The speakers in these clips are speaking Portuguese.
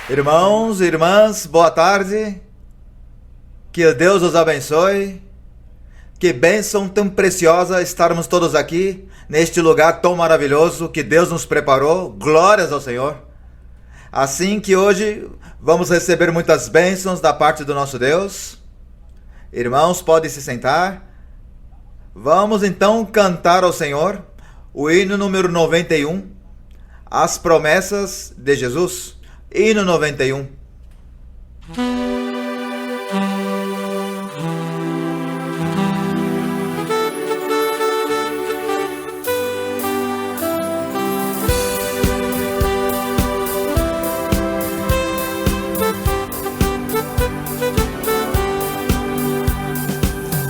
Irmãos e irmãs, boa tarde. Que Deus os abençoe. Que bênção tão preciosa estarmos todos aqui, neste lugar tão maravilhoso que Deus nos preparou. Glórias ao Senhor. Assim que hoje vamos receber muitas bênçãos da parte do nosso Deus. Irmãos, podem se sentar. Vamos então cantar ao Senhor o hino número 91, As Promessas de Jesus. Hino 91.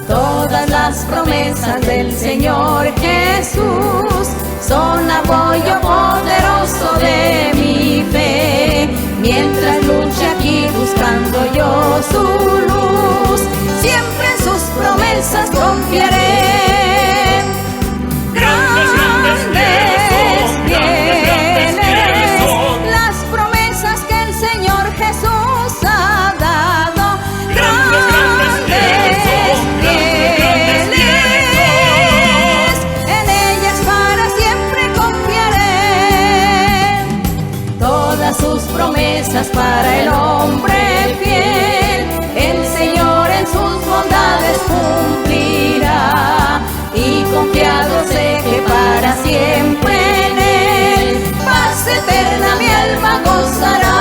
Todas las promesas del Señor Jesús son apoyo poderoso de mi fe. Mientras luche aquí buscando yo su luz, siempre en sus promesas confiaré. Grandes bienes, las promesas que el Señor Jesús ha dado. Grandes bienes, en ellas para siempre confiaré. Todas sus promesas para el hombre fiel, el Señor en sus bondades cumplirá. Y confiado sé que para siempre en Él, paz eterna mi alma gozará.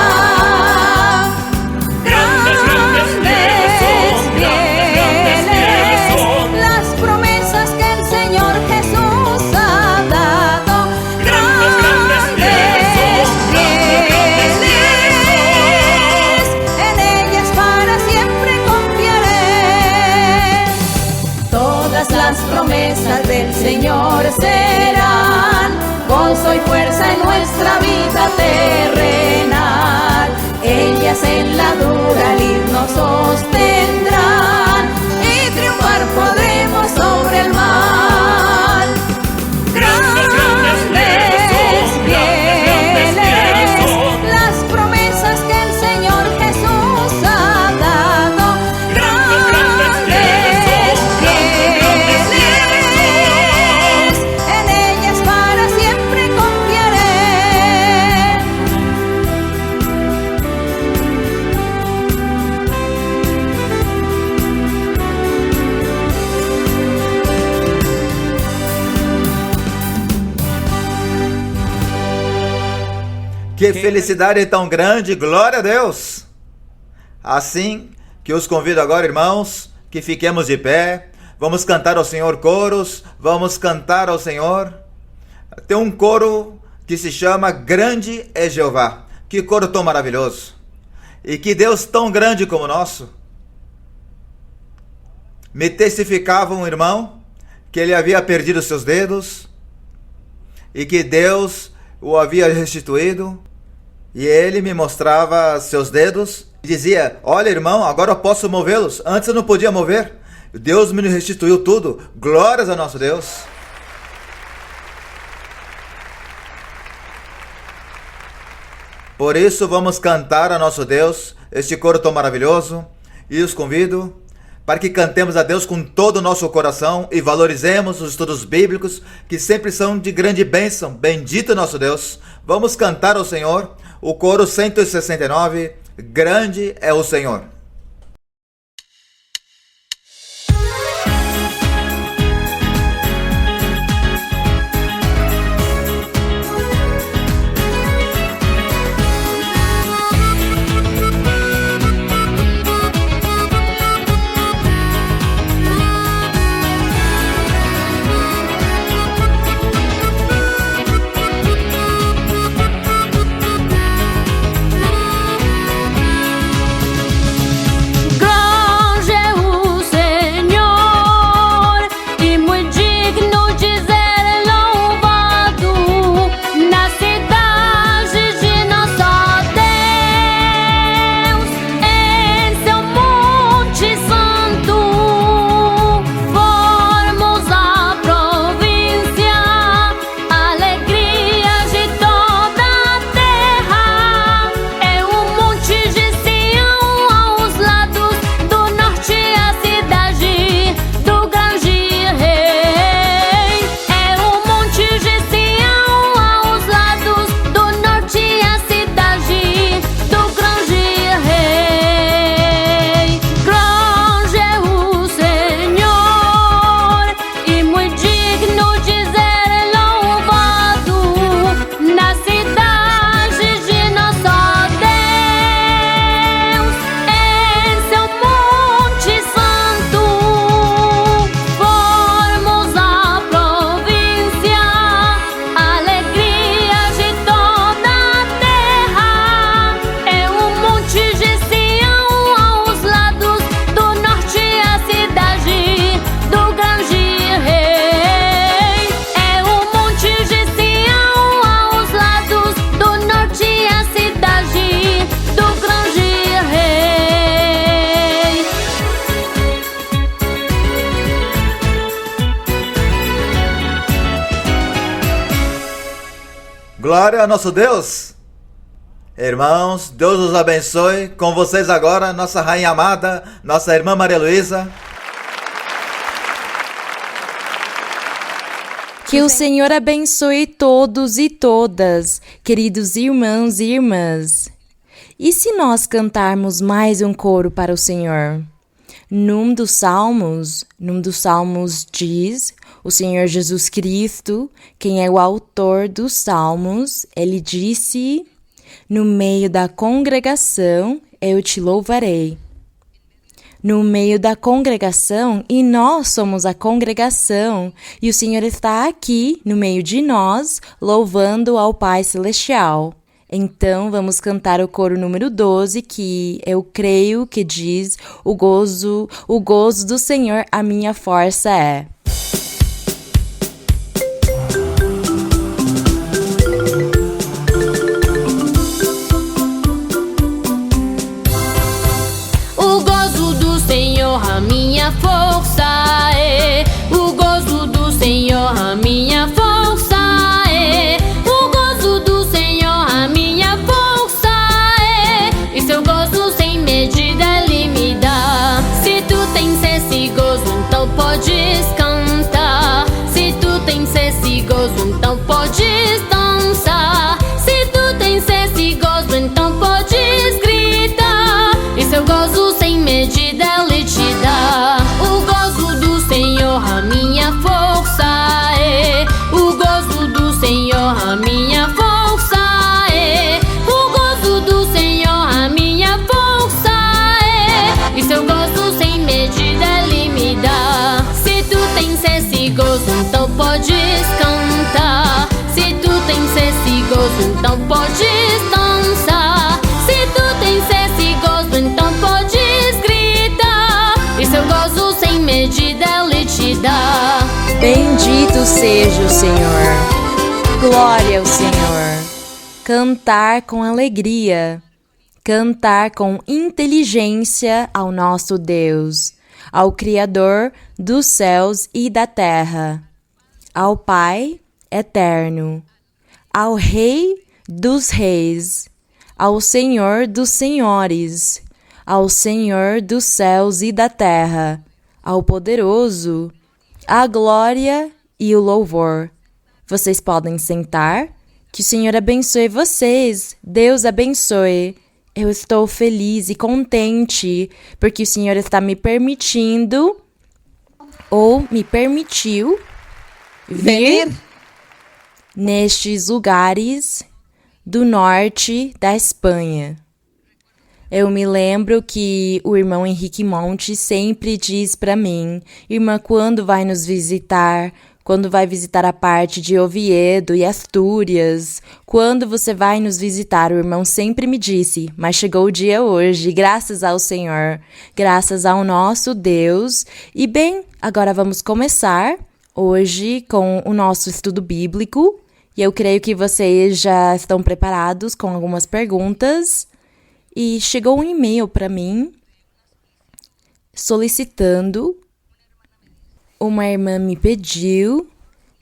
Grandes bienes, las promesas que el Señor Jesús ha dado. Grandes bienes, en ellas para siempre confiaré. Todas las promesas del Señor serán gozo y fuerza en nuestra vida terrenal. Ellas en la dura lid nos sostendrán y triunfar podremos sobre el mal. Grandes bienes, las promesas que el Señor Jesús ha dado. Grandes bienes, en ellas para siempre confiaré. Que felicidade tão grande, glória a Deus! Assim que os convido agora, irmãos, que fiquemos de pé, vamos cantar ao Senhor coros, vamos cantar ao Senhor. Tem um coro que se chama Grande é Jeová. Que coro tão maravilhoso! E que Deus tão grande como o nosso. Me testificava um irmão que ele havia perdido seus dedos e que Deus o havia restituído. E ele me mostrava seus dedos e dizia: olha, irmão, agora eu posso movê-los. Antes eu não podia mover. Deus me restituiu tudo. Glórias ao nosso Deus. Por isso vamos cantar a nosso Deus este coro tão maravilhoso. E os convido para que cantemos a Deus com todo o nosso coração e valorizemos os estudos bíblicos, que sempre são de grande bênção. Bendito nosso Deus. Vamos cantar ao Senhor o coro 169, Grande é o Senhor. Glória a nosso Deus! Irmãos, Deus os abençoe. Com vocês agora, nossa rainha amada, nossa irmã Maria Luísa. Que o Senhor abençoe todos e todas, queridos irmãos e irmãs. E se nós cantarmos mais um coro para o Senhor? Num dos Salmos diz, o Senhor Jesus Cristo, quem é o autor dos Salmos, ele disse: no meio da congregação eu te louvarei. No meio da congregação, e nós somos a congregação, e o Senhor está aqui, no meio de nós, louvando ao Pai Celestial. Então, vamos cantar o coro número 12, que eu creio que diz: o gozo do Senhor a minha força é. A minha força é o gozo do Senhor, a minha força é o gozo do Senhor, a minha força é. E seu gozo sem medida Ele me dá. Se tu tens esse gozo, então podes cantar. Se tu tens esse gozo, então podes dançar. Se tu tens esse gozo, então podes gritar. E seu gozo sem medida Ele te dá. O gozo do Senhor, a minha força é. O gozo do Senhor, a minha força é. O gozo do Senhor, a minha força é. E seu gozo sem medida Ele me dá. Se tu tens esse gozo, então podes cantar. Se tu tens esse gozo, então podes dançar. Se tu tens esse gozo, então podes gritar. E seu gozo sem medida Ele te dá. Bendito seja o Senhor. Glória ao Senhor. Cantar com alegria. Cantar com inteligência ao nosso Deus, ao Criador dos céus e da terra, ao Pai eterno, ao Rei dos reis, ao Senhor dos senhores, ao Senhor dos céus e da terra, ao poderoso, a glória e o louvor. Vocês podem sentar? Que o Senhor abençoe vocês. Deus abençoe. Eu estou feliz e contente porque o Senhor está me permitindo ou me permitiu vir nestes lugares do norte da Espanha. Eu me lembro que o irmão Henrique Monte sempre diz para mim: irmã, quando vai nos visitar? Quando vai visitar a parte de Oviedo e Astúrias? Quando você vai nos visitar? O irmão sempre me disse, mas chegou o dia hoje, graças ao Senhor, graças ao nosso Deus. E bem, agora vamos começar hoje com o nosso estudo bíblico. E eu creio que vocês já estão preparados com algumas perguntas. E chegou um e-mail para mim solicitando. Uma irmã me pediu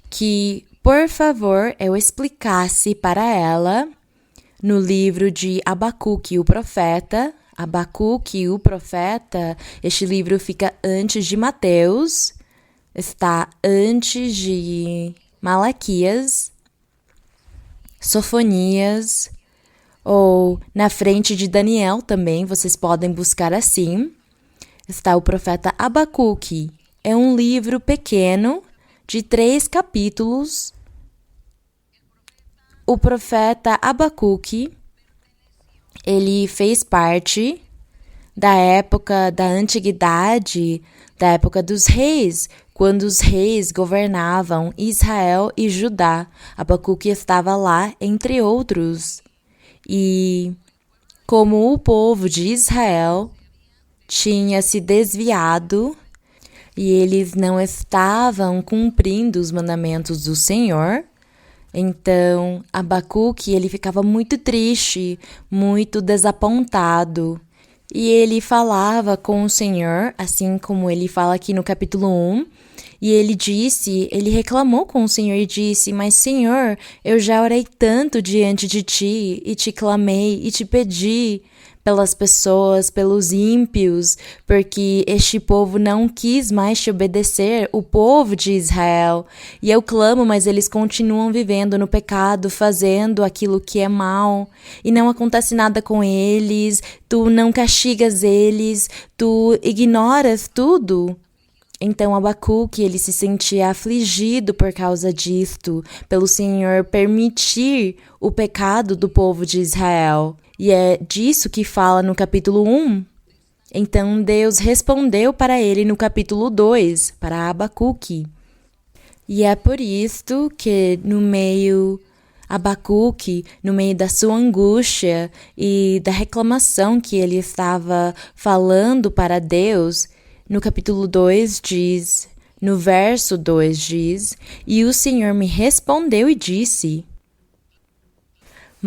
que, por favor, eu explicasse para ela no livro de Abacuque, o profeta. Abacuque, o profeta, este livro fica antes de Mateus, está antes de Malaquias, Sofonias, ou na frente de Daniel também, vocês podem buscar assim. Está o profeta Abacuque. É um livro pequeno, de 3 capítulos. O profeta Abacuque, ele fez parte da época da antiguidade, da época dos reis, quando os reis governavam Israel e Judá. Abacuque estava lá, entre outros. E como o povo de Israel tinha se desviado e eles não estavam cumprindo os mandamentos do Senhor, então Abacuque ele ficava muito triste, muito desapontado. E ele falava com o Senhor, assim como ele fala aqui no capítulo 1. E ele reclamou com o Senhor e disse: Mas Senhor, eu já orei tanto diante de ti, e te clamei, e te pedi pelas pessoas, pelos ímpios, porque este povo não quis mais te obedecer, o povo de Israel. E eu clamo, mas eles continuam vivendo no pecado, fazendo aquilo que é mal, e não acontece nada com eles, tu não castigas eles, tu ignoras tudo. Então Abacuque, ele se sentia afligido por causa disto, pelo Senhor permitir o pecado do povo de Israel. E é disso que fala no capítulo 1. Então Deus respondeu para ele no capítulo 2, para Abacuque. E é por isto que Abacuque, no meio da sua angústia e da reclamação que ele estava falando para Deus, no capítulo 2 diz, no verso 2 diz: E o Senhor me respondeu e disse...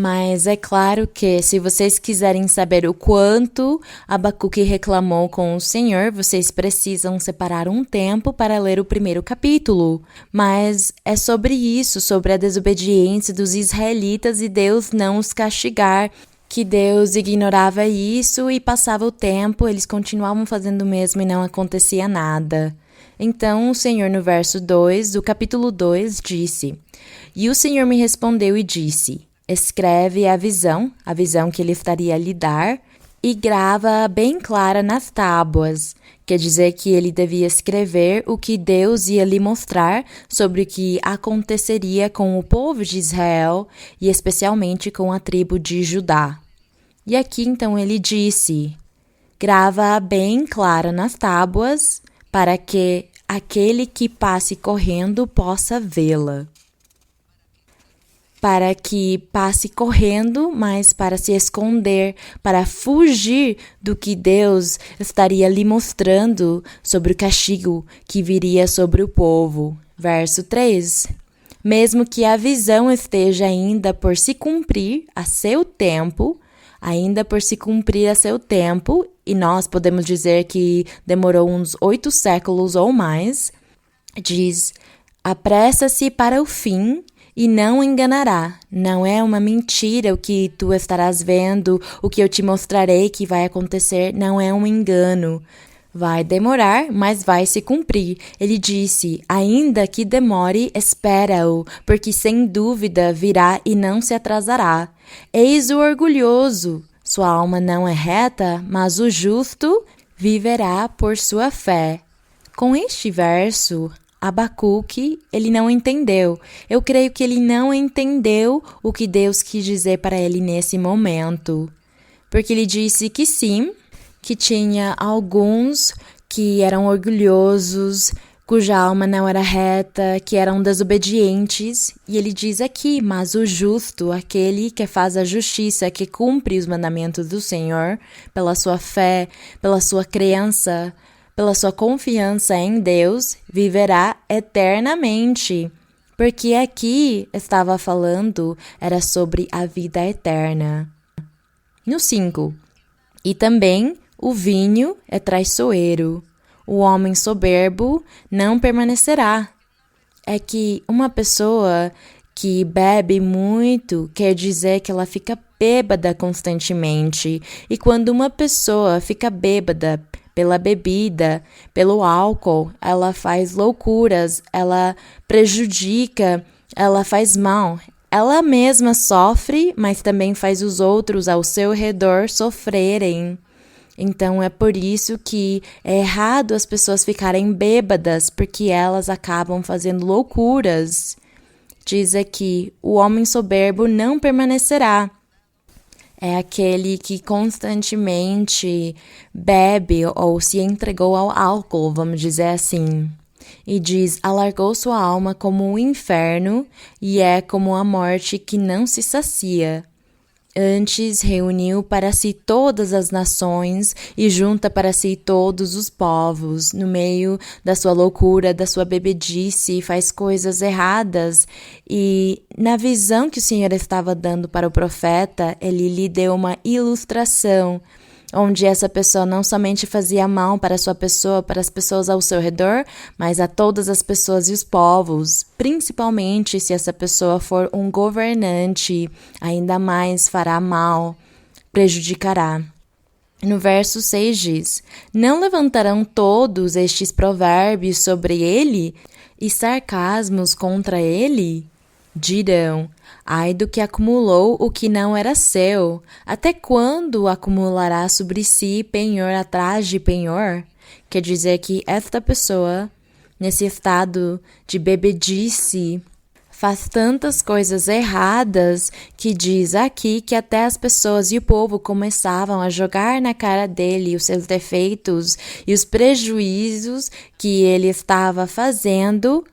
Mas é claro que, se vocês quiserem saber o quanto Abacuque reclamou com o Senhor, vocês precisam separar um tempo para ler o primeiro capítulo. Mas é sobre isso, sobre a desobediência dos israelitas e Deus não os castigar, que Deus ignorava isso e passava o tempo, eles continuavam fazendo o mesmo e não acontecia nada. Então o Senhor, no verso 2 do capítulo 2, disse: E o Senhor me respondeu e disse... Escreve a visão que ele estaria a lhe dar, e grava bem clara nas tábuas. Quer dizer que ele devia escrever o que Deus ia lhe mostrar sobre o que aconteceria com o povo de Israel e especialmente com a tribo de Judá. E aqui então ele disse: grava bem clara nas tábuas para que aquele que passe correndo possa vê-la. Para que passe correndo, mas para se esconder, para fugir do que Deus estaria lhe mostrando sobre o castigo que viria sobre o povo. Verso 3. Mesmo que a visão esteja ainda por se cumprir a seu tempo, e nós podemos dizer que demorou uns 8 séculos ou mais, diz: apressa-se para o fim, e não enganará. Não é uma mentira o que tu estarás vendo, o que eu te mostrarei que vai acontecer, não é um engano. Vai demorar, mas vai se cumprir. Ele disse: ainda que demore, espera-o, porque sem dúvida virá e não se atrasará. Eis o orgulhoso, sua alma não é reta, mas o justo viverá por sua fé. Com este verso, Abacuque, ele não entendeu. Eu creio que ele não entendeu o que Deus quis dizer para ele nesse momento. Porque ele disse que sim, que tinha alguns que eram orgulhosos, cuja alma não era reta, que eram desobedientes. E ele diz aqui: mas o justo, aquele que faz a justiça, que cumpre os mandamentos do Senhor, pela sua fé, pela sua crença, pela sua confiança em Deus, viverá eternamente. Porque aqui estava falando, era sobre a vida eterna. No 5. E também o vinho é traiçoeiro. O homem soberbo não permanecerá. É que uma pessoa que bebe muito quer dizer que ela fica bêbada constantemente. E quando uma pessoa fica bêbada pela bebida, pelo álcool, ela faz loucuras, ela prejudica, ela faz mal. Ela mesma sofre, mas também faz os outros ao seu redor sofrerem. Então é por isso que é errado as pessoas ficarem bêbadas, porque elas acabam fazendo loucuras. Diz aqui: o homem soberbo não permanecerá. É aquele que constantemente bebe ou se entregou ao álcool, vamos dizer assim. E diz: alargou sua alma como um inferno, e é como a morte que não se sacia. Antes reuniu para si todas as nações e junta para si todos os povos. No meio da sua loucura, da sua bebedice, faz coisas erradas. E na visão que o Senhor estava dando para o profeta, ele lhe deu uma ilustração. onde essa pessoa não somente fazia mal para a sua pessoa, para as pessoas ao seu redor, mas a todas as pessoas e os povos, principalmente se essa pessoa for um governante, ainda mais fará mal, prejudicará. No verso 6 diz: Não levantarão todos estes provérbios sobre ele e sarcasmos contra ele? Dirão: Ai do que acumulou o que não era seu, até quando acumulará sobre si penhor atrás de penhor? Quer dizer que esta pessoa, nesse estado de bebedice, faz tantas coisas erradas que diz aqui que até as pessoas e o povo começavam a jogar na cara dele os seus defeitos e os prejuízos que ele estava fazendo,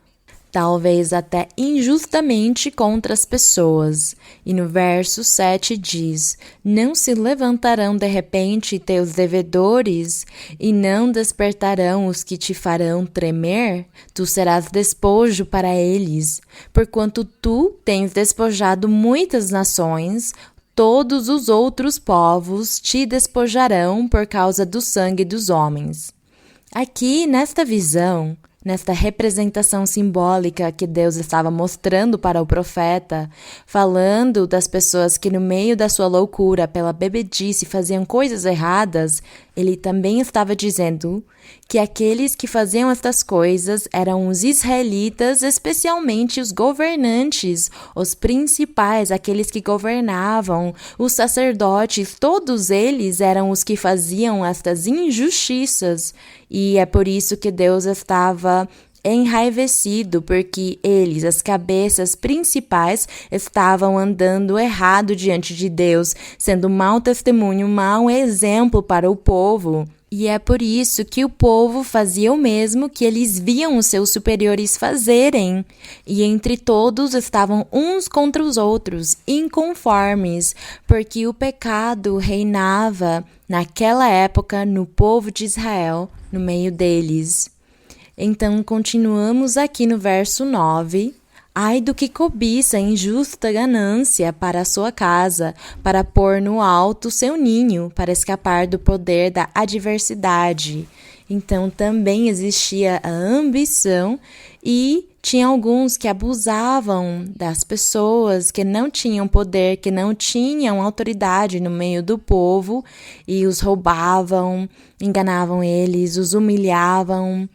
talvez até injustamente contra as pessoas. E no verso 7 diz: Não se levantarão de repente teus devedores, e não despertarão os que te farão tremer? Tu serás despojo para eles, porquanto tu tens despojado muitas nações, todos os outros povos te despojarão por causa do sangue dos homens. Aqui, nesta visão, nesta representação simbólica que Deus estava mostrando para o profeta, falando das pessoas que no meio da sua loucura, pela bebedice, faziam coisas erradas, ele também estava dizendo que aqueles que faziam estas coisas eram os israelitas, especialmente os governantes, os principais, aqueles que governavam, os sacerdotes, todos eles eram os que faziam estas injustiças. E é por isso que Deus estava enraivecido, porque eles, as cabeças principais, estavam andando errado diante de Deus, sendo mau testemunho, mau exemplo para o povo. E é por isso que o povo fazia o mesmo que eles viam os seus superiores fazerem. E entre todos estavam uns contra os outros, inconformes, porque o pecado reinava naquela época no povo de Israel, no meio deles. Então, continuamos aqui no verso 9. Ai do que cobiça injusta ganância para a sua casa, para pôr no alto seu ninho, para escapar do poder da adversidade. Então, também existia a ambição e tinha alguns que abusavam das pessoas, que não tinham poder, que não tinham autoridade no meio do povo e os roubavam, enganavam eles, os humilhavam.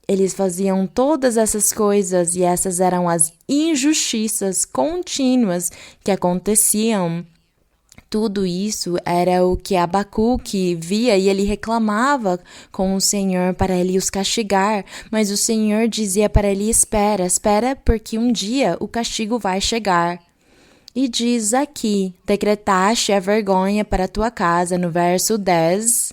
Eles faziam todas essas coisas e essas eram as injustiças contínuas que aconteciam. Tudo isso era o que Abacuque via e ele reclamava com o Senhor para ele os castigar, mas o Senhor dizia para ele: espera, porque um dia o castigo vai chegar. E diz aqui: decretaste a vergonha para a tua casa, no verso 10.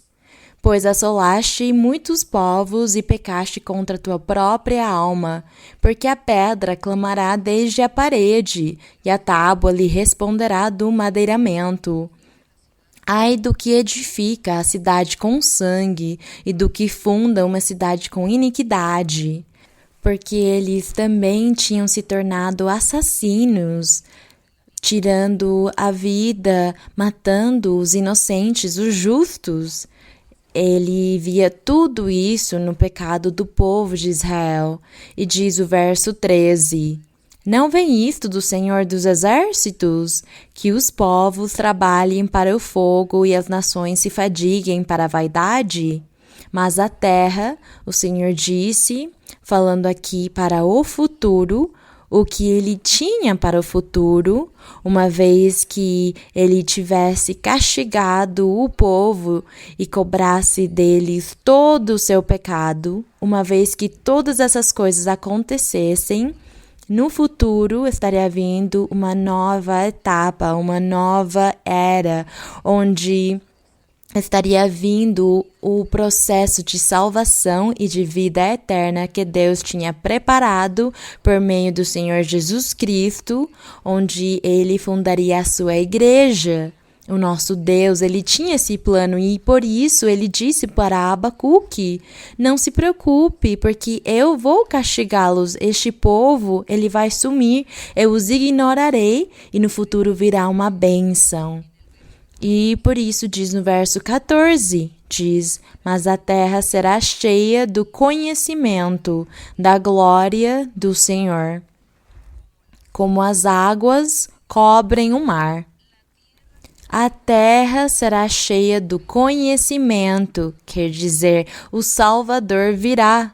Pois assolaste muitos povos e pecaste contra a tua própria alma, porque a pedra clamará desde a parede, e a tábua lhe responderá do madeiramento. Ai do que edifica a cidade com sangue, e do que funda uma cidade com iniquidade, porque eles também tinham se tornado assassinos, tirando a vida, matando os inocentes, os justos. Ele via tudo isso no pecado do povo de Israel. E diz o verso 13: Não vem isto do Senhor dos Exércitos? Que os povos trabalhem para o fogo e as nações se fadiguem para a vaidade? Mas a terra, o Senhor disse, falando aqui para o futuro, o que ele tinha para o futuro, uma vez que ele tivesse castigado o povo e cobrasse deles todo o seu pecado, uma vez que todas essas coisas acontecessem, no futuro estaria vindo uma nova etapa, uma nova era, onde estaria vindo o processo de salvação e de vida eterna que Deus tinha preparado por meio do Senhor Jesus Cristo, onde ele fundaria a sua igreja. O nosso Deus, ele tinha esse plano e por isso ele disse para Abacuque: não se preocupe, porque eu vou castigá-los. Este povo, ele vai sumir, eu os ignorarei e no futuro virá uma bênção. E por isso diz no verso 14, diz, mas a terra será cheia do conhecimento da glória do Senhor, como as águas cobrem o mar. A terra será cheia do conhecimento, quer dizer, o Salvador virá.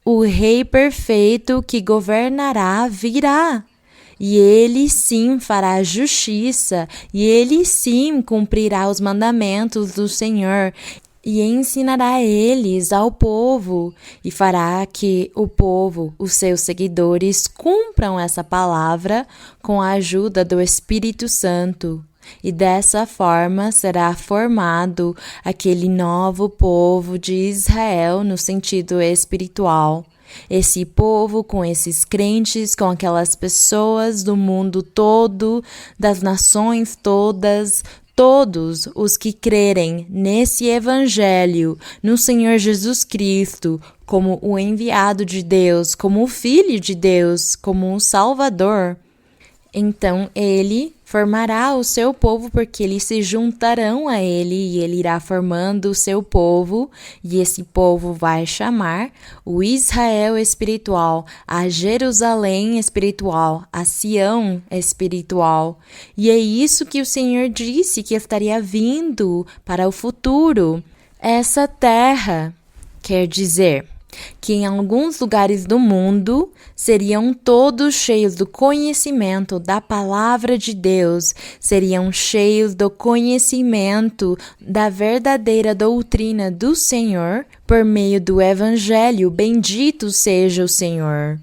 O Rei perfeito que governará virá. E ele sim fará justiça, e ele sim cumprirá os mandamentos do Senhor, e ensinará eles ao povo, e fará que o povo, os seus seguidores, cumpram essa palavra com a ajuda do Espírito Santo. E dessa forma será formado aquele novo povo de Israel no sentido espiritual. Esse povo com esses crentes, com aquelas pessoas do mundo todo, das nações todas, todos os que crerem nesse Evangelho, no Senhor Jesus Cristo, como o enviado de Deus, como o Filho de Deus, como o Salvador. Então ele formará o seu povo, porque eles se juntarão a ele e ele irá formando o seu povo, e esse povo vai chamar o Israel espiritual, a Jerusalém espiritual, a Sião espiritual. E é isso que o Senhor disse que estaria vindo para o futuro. Essa terra, quer dizer, que em alguns lugares do mundo seriam todos cheios do conhecimento da palavra de Deus, seriam cheios do conhecimento da verdadeira doutrina do Senhor por meio do Evangelho. Bendito seja o Senhor.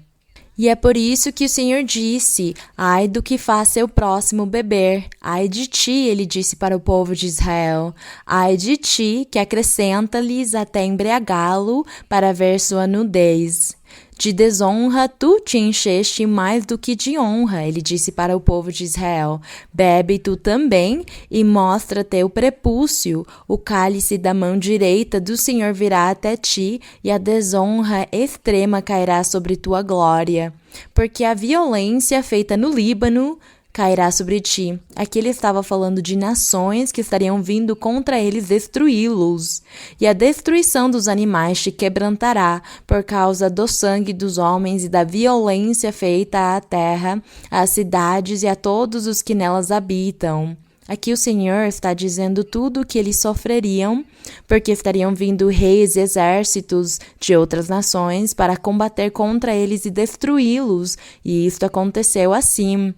E é por isso que o Senhor disse, ai do que faz seu próximo beber, ai de ti, ele disse para o povo de Israel, ai de ti que acrescenta-lhes até embriagá-lo para ver sua nudez. De desonra tu te encheste mais do que de honra, ele disse para o povo de Israel. Bebe tu também e mostra teu prepúcio. O cálice da mão direita do Senhor virá até ti e a desonra extrema cairá sobre tua glória. Porque a violência feita no Líbano cairá sobre ti. Aqui ele estava falando de nações que estariam vindo contra eles destruí-los. E a destruição dos animais te quebrantará por causa do sangue dos homens e da violência feita à terra, às cidades e a todos os que nelas habitam. Aqui o Senhor está dizendo tudo o que eles sofreriam, porque estariam vindo reis e exércitos de outras nações para combater contra eles e destruí-los. E isto aconteceu assim.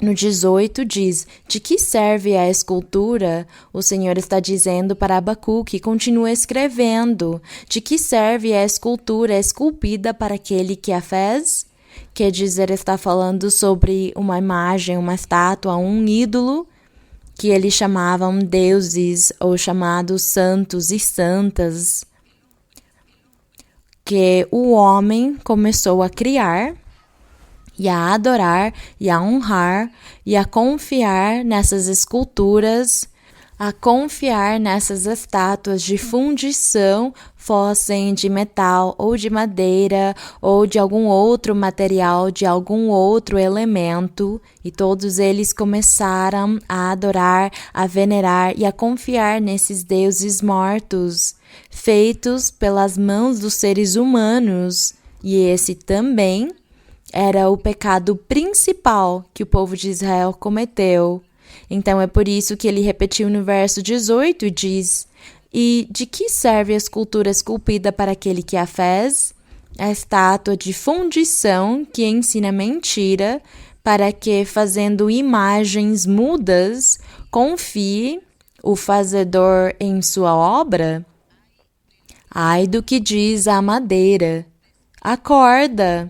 No 18 diz, de que serve a escultura? O Senhor está dizendo para Abacuque, continua escrevendo. De que serve a escultura esculpida para aquele que a fez? Quer dizer, está falando sobre uma imagem, uma estátua, um ídolo, que eles chamavam deuses ou chamados santos e santas, que o homem começou a criar e a adorar, e a honrar, e a confiar nessas esculturas, a confiar nessas estátuas de fundição, fossem de metal, ou de madeira, ou de algum outro material, de algum outro elemento, e todos eles começaram a adorar, a venerar e a confiar nesses deuses mortos, feitos pelas mãos dos seres humanos, e esse também era o pecado principal que o povo de Israel cometeu. Então é por isso que ele repetiu no verso 18 e diz, e de que serve a escultura esculpida para aquele que a fez? A estátua de fundição que ensina mentira, para que, fazendo imagens mudas, confie o fazedor em sua obra? Ai do que diz a madeira, acorda!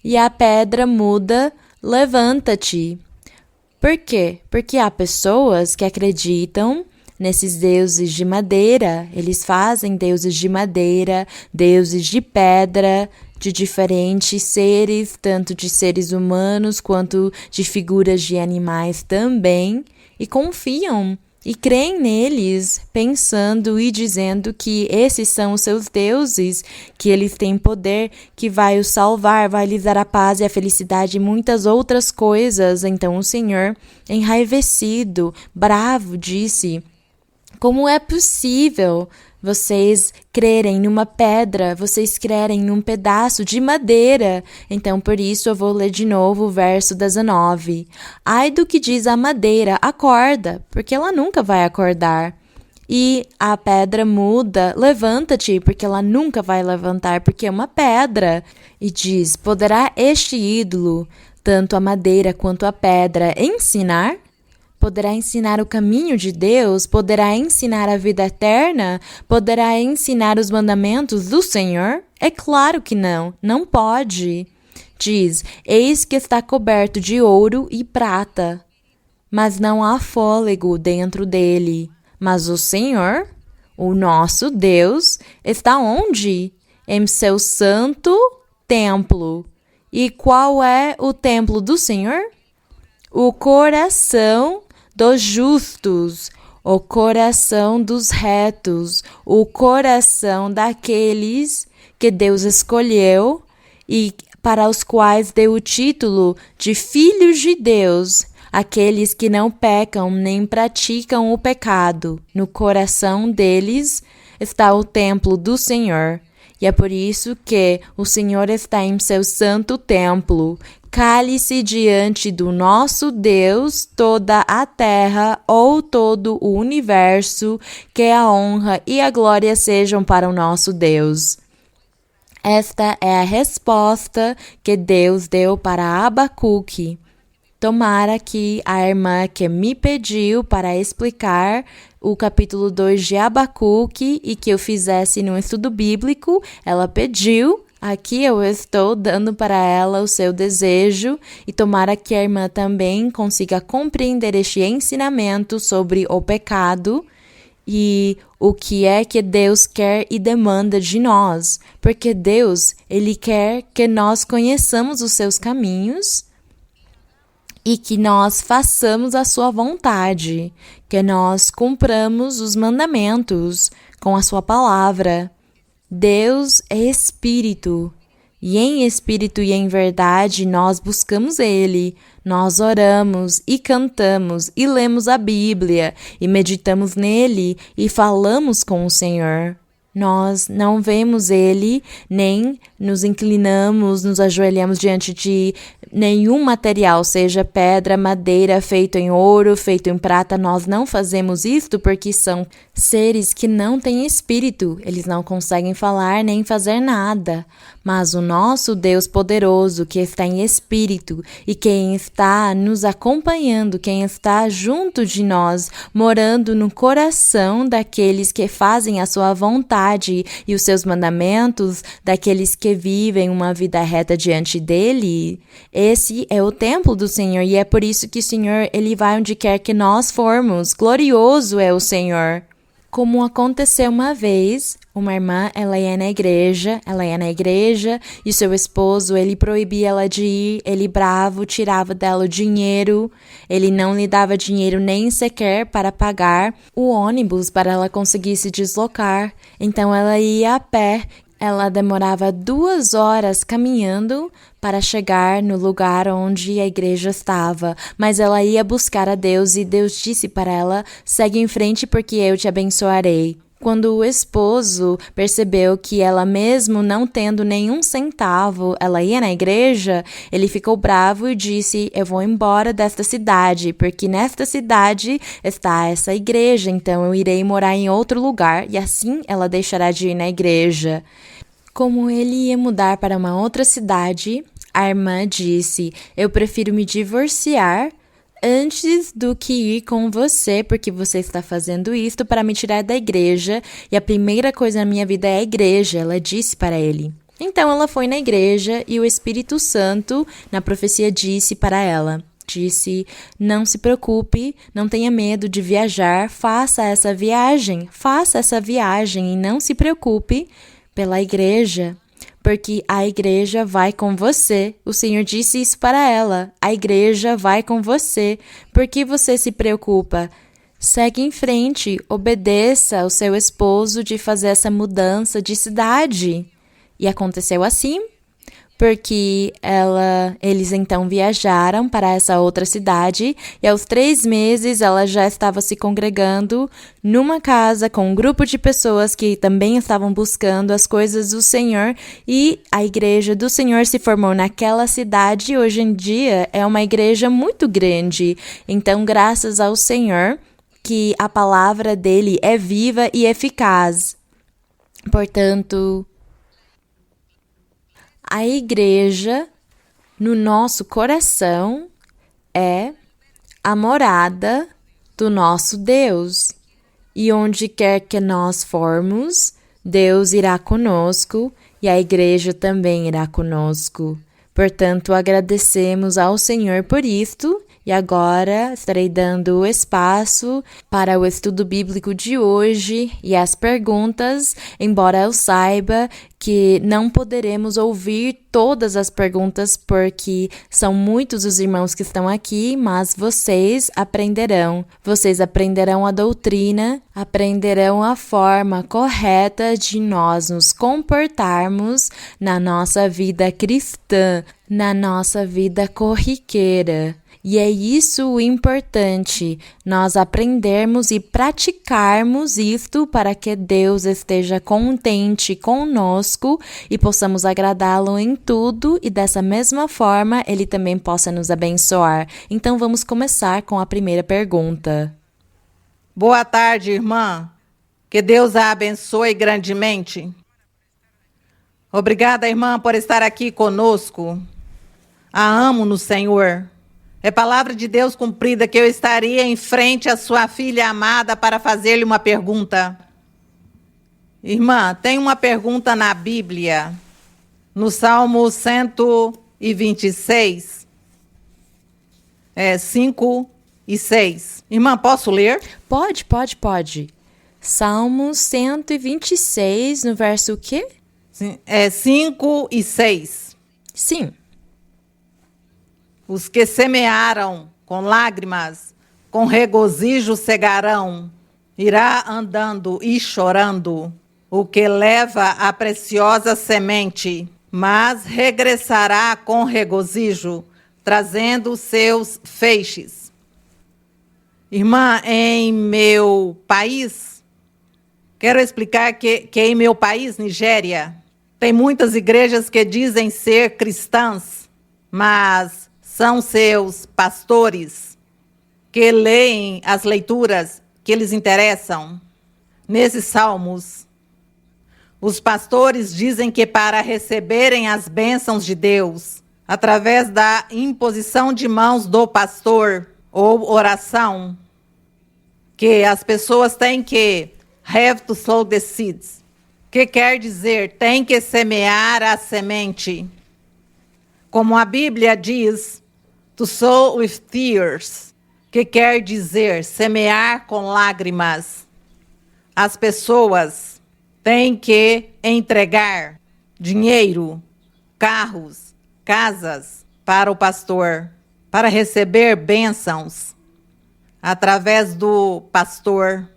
E a pedra muda, levanta-te. Por quê? Porque há pessoas que acreditam nesses deuses de madeira. Eles fazem deuses de madeira, deuses de pedra, de diferentes seres, tanto de seres humanos quanto de figuras de animais também, e confiam e creem neles, pensando e dizendo que esses são os seus deuses, que eles têm poder, que vai os salvar, vai lhes dar a paz e a felicidade e muitas outras coisas. Então o Senhor, enraivecido, bravo, disse: como é possível vocês crerem numa pedra, vocês crerem num pedaço de madeira? Então, por isso, eu vou ler de novo o verso 19. Ai do que diz a madeira, acorda, porque ela nunca vai acordar. E a pedra muda, levanta-te, porque ela nunca vai levantar, porque é uma pedra. E diz, poderá este ídolo, tanto a madeira quanto a pedra, ensinar? Poderá ensinar o caminho de Deus? Poderá ensinar a vida eterna? Poderá ensinar os mandamentos do Senhor? É claro que não, não pode. Diz, eis que está coberto de ouro e prata, mas não há fôlego dentro dele. Mas o Senhor, o nosso Deus, está onde? Em seu santo templo. E qual é o templo do Senhor? O coração dos justos, o coração dos retos, o coração daqueles que Deus escolheu e para os quais deu o título de filhos de Deus, aqueles que não pecam nem praticam o pecado. No coração deles está o templo do Senhor. E é por isso que o Senhor está em seu santo templo. Cale-se diante do nosso Deus toda a terra ou todo o universo, que a honra e a glória sejam para o nosso Deus. Esta é a resposta que Deus deu para Abacuque. Tomara que a irmã que me pediu para explicar o capítulo 2 de Abacuque e que eu fizesse no estudo bíblico, ela pediu. Aqui eu estou dando para ela o seu desejo e tomara que a irmã também consiga compreender este ensinamento sobre o pecado e o que é que Deus quer e demanda de nós. Porque Deus, Ele quer que nós conheçamos os seus caminhos e que nós façamos a sua vontade, que nós cumpramos os mandamentos com a sua palavra. Deus é Espírito, e em Espírito e em verdade nós buscamos Ele, nós oramos e cantamos e lemos a Bíblia e meditamos nele e falamos com o Senhor. Nós não vemos Ele, nem nos inclinamos, nos ajoelhamos diante de nenhum material, seja pedra, madeira, feito em ouro, feito em prata. Nós não fazemos isto porque são seres que não têm espírito. Eles não conseguem falar nem fazer nada. Mas o nosso Deus poderoso, que está em espírito e quem está nos acompanhando, quem está junto de nós, morando no coração daqueles que fazem a sua vontade, e os seus mandamentos, daqueles que vivem uma vida reta diante dele, esse é o templo do Senhor, e é por isso que o Senhor, Ele vai onde quer que nós formos. Glorioso é o Senhor. Como aconteceu uma vez, uma irmã, ela ia na igreja e seu esposo, ele proibia ela de ir, ele bravo, tirava dela o dinheiro, ele não lhe dava dinheiro nem sequer para pagar o ônibus para ela conseguir se deslocar. Então ela ia a pé, ela demorava 2 horas caminhando para chegar no lugar onde a igreja estava, mas ela ia buscar a Deus e Deus disse para ela, segue em frente porque eu te abençoarei. Quando o esposo percebeu que ela mesmo não tendo nenhum centavo, ela ia na igreja, ele ficou bravo e disse, eu vou embora desta cidade, porque nesta cidade está essa igreja, então eu irei morar em outro lugar e assim ela deixará de ir na igreja. Como ele ia mudar para uma outra cidade, a irmã disse, eu prefiro me divorciar antes do que ir com você, porque você está fazendo isto para me tirar da igreja, e a primeira coisa na minha vida é a igreja, ela disse para ele. Então ela foi na igreja e o Espírito Santo, na profecia, disse para ela, disse, não se preocupe, não tenha medo de viajar, faça essa viagem e não se preocupe pela igreja, porque a igreja vai com você. O Senhor disse isso para ela. A igreja vai com você. Por que você se preocupa? segue em frente, obedeça ao seu esposo de fazer essa mudança de cidade. E aconteceu assim, porque eles então viajaram para essa outra cidade e aos 3 meses ela já estava se congregando numa casa com um grupo de pessoas que também estavam buscando as coisas do Senhor e a igreja do Senhor se formou naquela cidade e hoje em dia é uma igreja muito grande. Então, graças ao Senhor, que a palavra dele é viva e eficaz. Portanto, a igreja no nosso coração é a morada do nosso Deus. E onde quer que nós formos, Deus irá conosco e a igreja também irá conosco. Portanto, agradecemos ao Senhor por isto. E agora estarei dando o espaço para o estudo bíblico de hoje e as perguntas, embora eu saiba que não poderemos ouvir todas as perguntas porque são muitos os irmãos que estão aqui, mas vocês aprenderão. Vocês aprenderão a doutrina, aprenderão a forma correta de nós nos comportarmos na nossa vida cristã, na nossa vida corriqueira. E é isso o importante, nós aprendermos e praticarmos isto para que Deus esteja contente conosco e possamos agradá-lo em tudo e dessa mesma forma Ele também possa nos abençoar. Então vamos começar com a primeira pergunta. Boa tarde, irmã. Que Deus a abençoe grandemente. Obrigada, irmã, por estar aqui conosco. A amo no Senhor. É palavra de Deus cumprida que eu estaria em frente à sua filha amada para fazer-lhe uma pergunta. Irmã, tem uma pergunta na Bíblia, no Salmo 126, 5 e 6. Irmã, posso ler? Pode. Salmo 126, no verso o quê? 5 e 6. Sim. Os que semearam com lágrimas, com regozijo cegarão, irá andando e chorando, o que leva a preciosa semente, mas regressará com regozijo, trazendo seus feixes. Irmã, em meu país, quero explicar que em meu país, Nigéria, tem muitas igrejas que dizem ser cristãs, mas são seus pastores que leem as leituras que lhes interessam. Nesses salmos, os pastores dizem que para receberem as bênçãos de Deus, através da imposição de mãos do pastor ou oração, que as pessoas têm que have to sow the seeds, que quer dizer, tem que semear a semente. Como a Bíblia diz, to sow with tears, que quer dizer semear com lágrimas. As pessoas têm que entregar dinheiro, carros, casas para o pastor, para receber bênçãos através do pastor.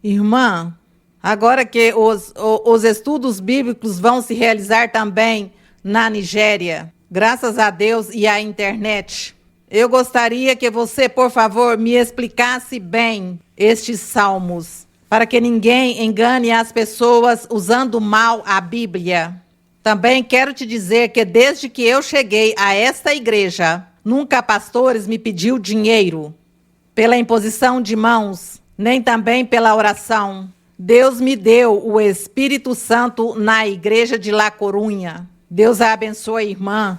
Irmã, agora que os estudos bíblicos vão se realizar também na Nigéria, graças a Deus e à internet, eu gostaria que você, por favor, me explicasse bem estes salmos, para que ninguém engane as pessoas usando mal a Bíblia. Também quero te dizer que desde que eu cheguei a esta igreja, nunca pastores me pediu dinheiro pela imposição de mãos, nem também pela oração. Deus me deu o Espírito Santo na igreja de La Corunha. Deus a abençoe, irmã.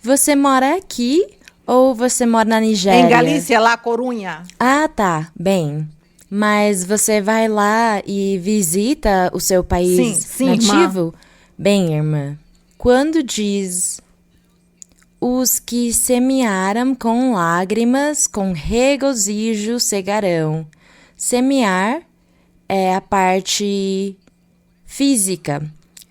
Você mora aqui ou você mora na Nigéria? Em Galícia, La Corunha. Ah, tá. Bem. Mas você vai lá e visita o seu país sim, nativo? Irmã. Bem, irmã, quando diz os que semearam com lágrimas, com regozijo cegarão. Semear é a parte física.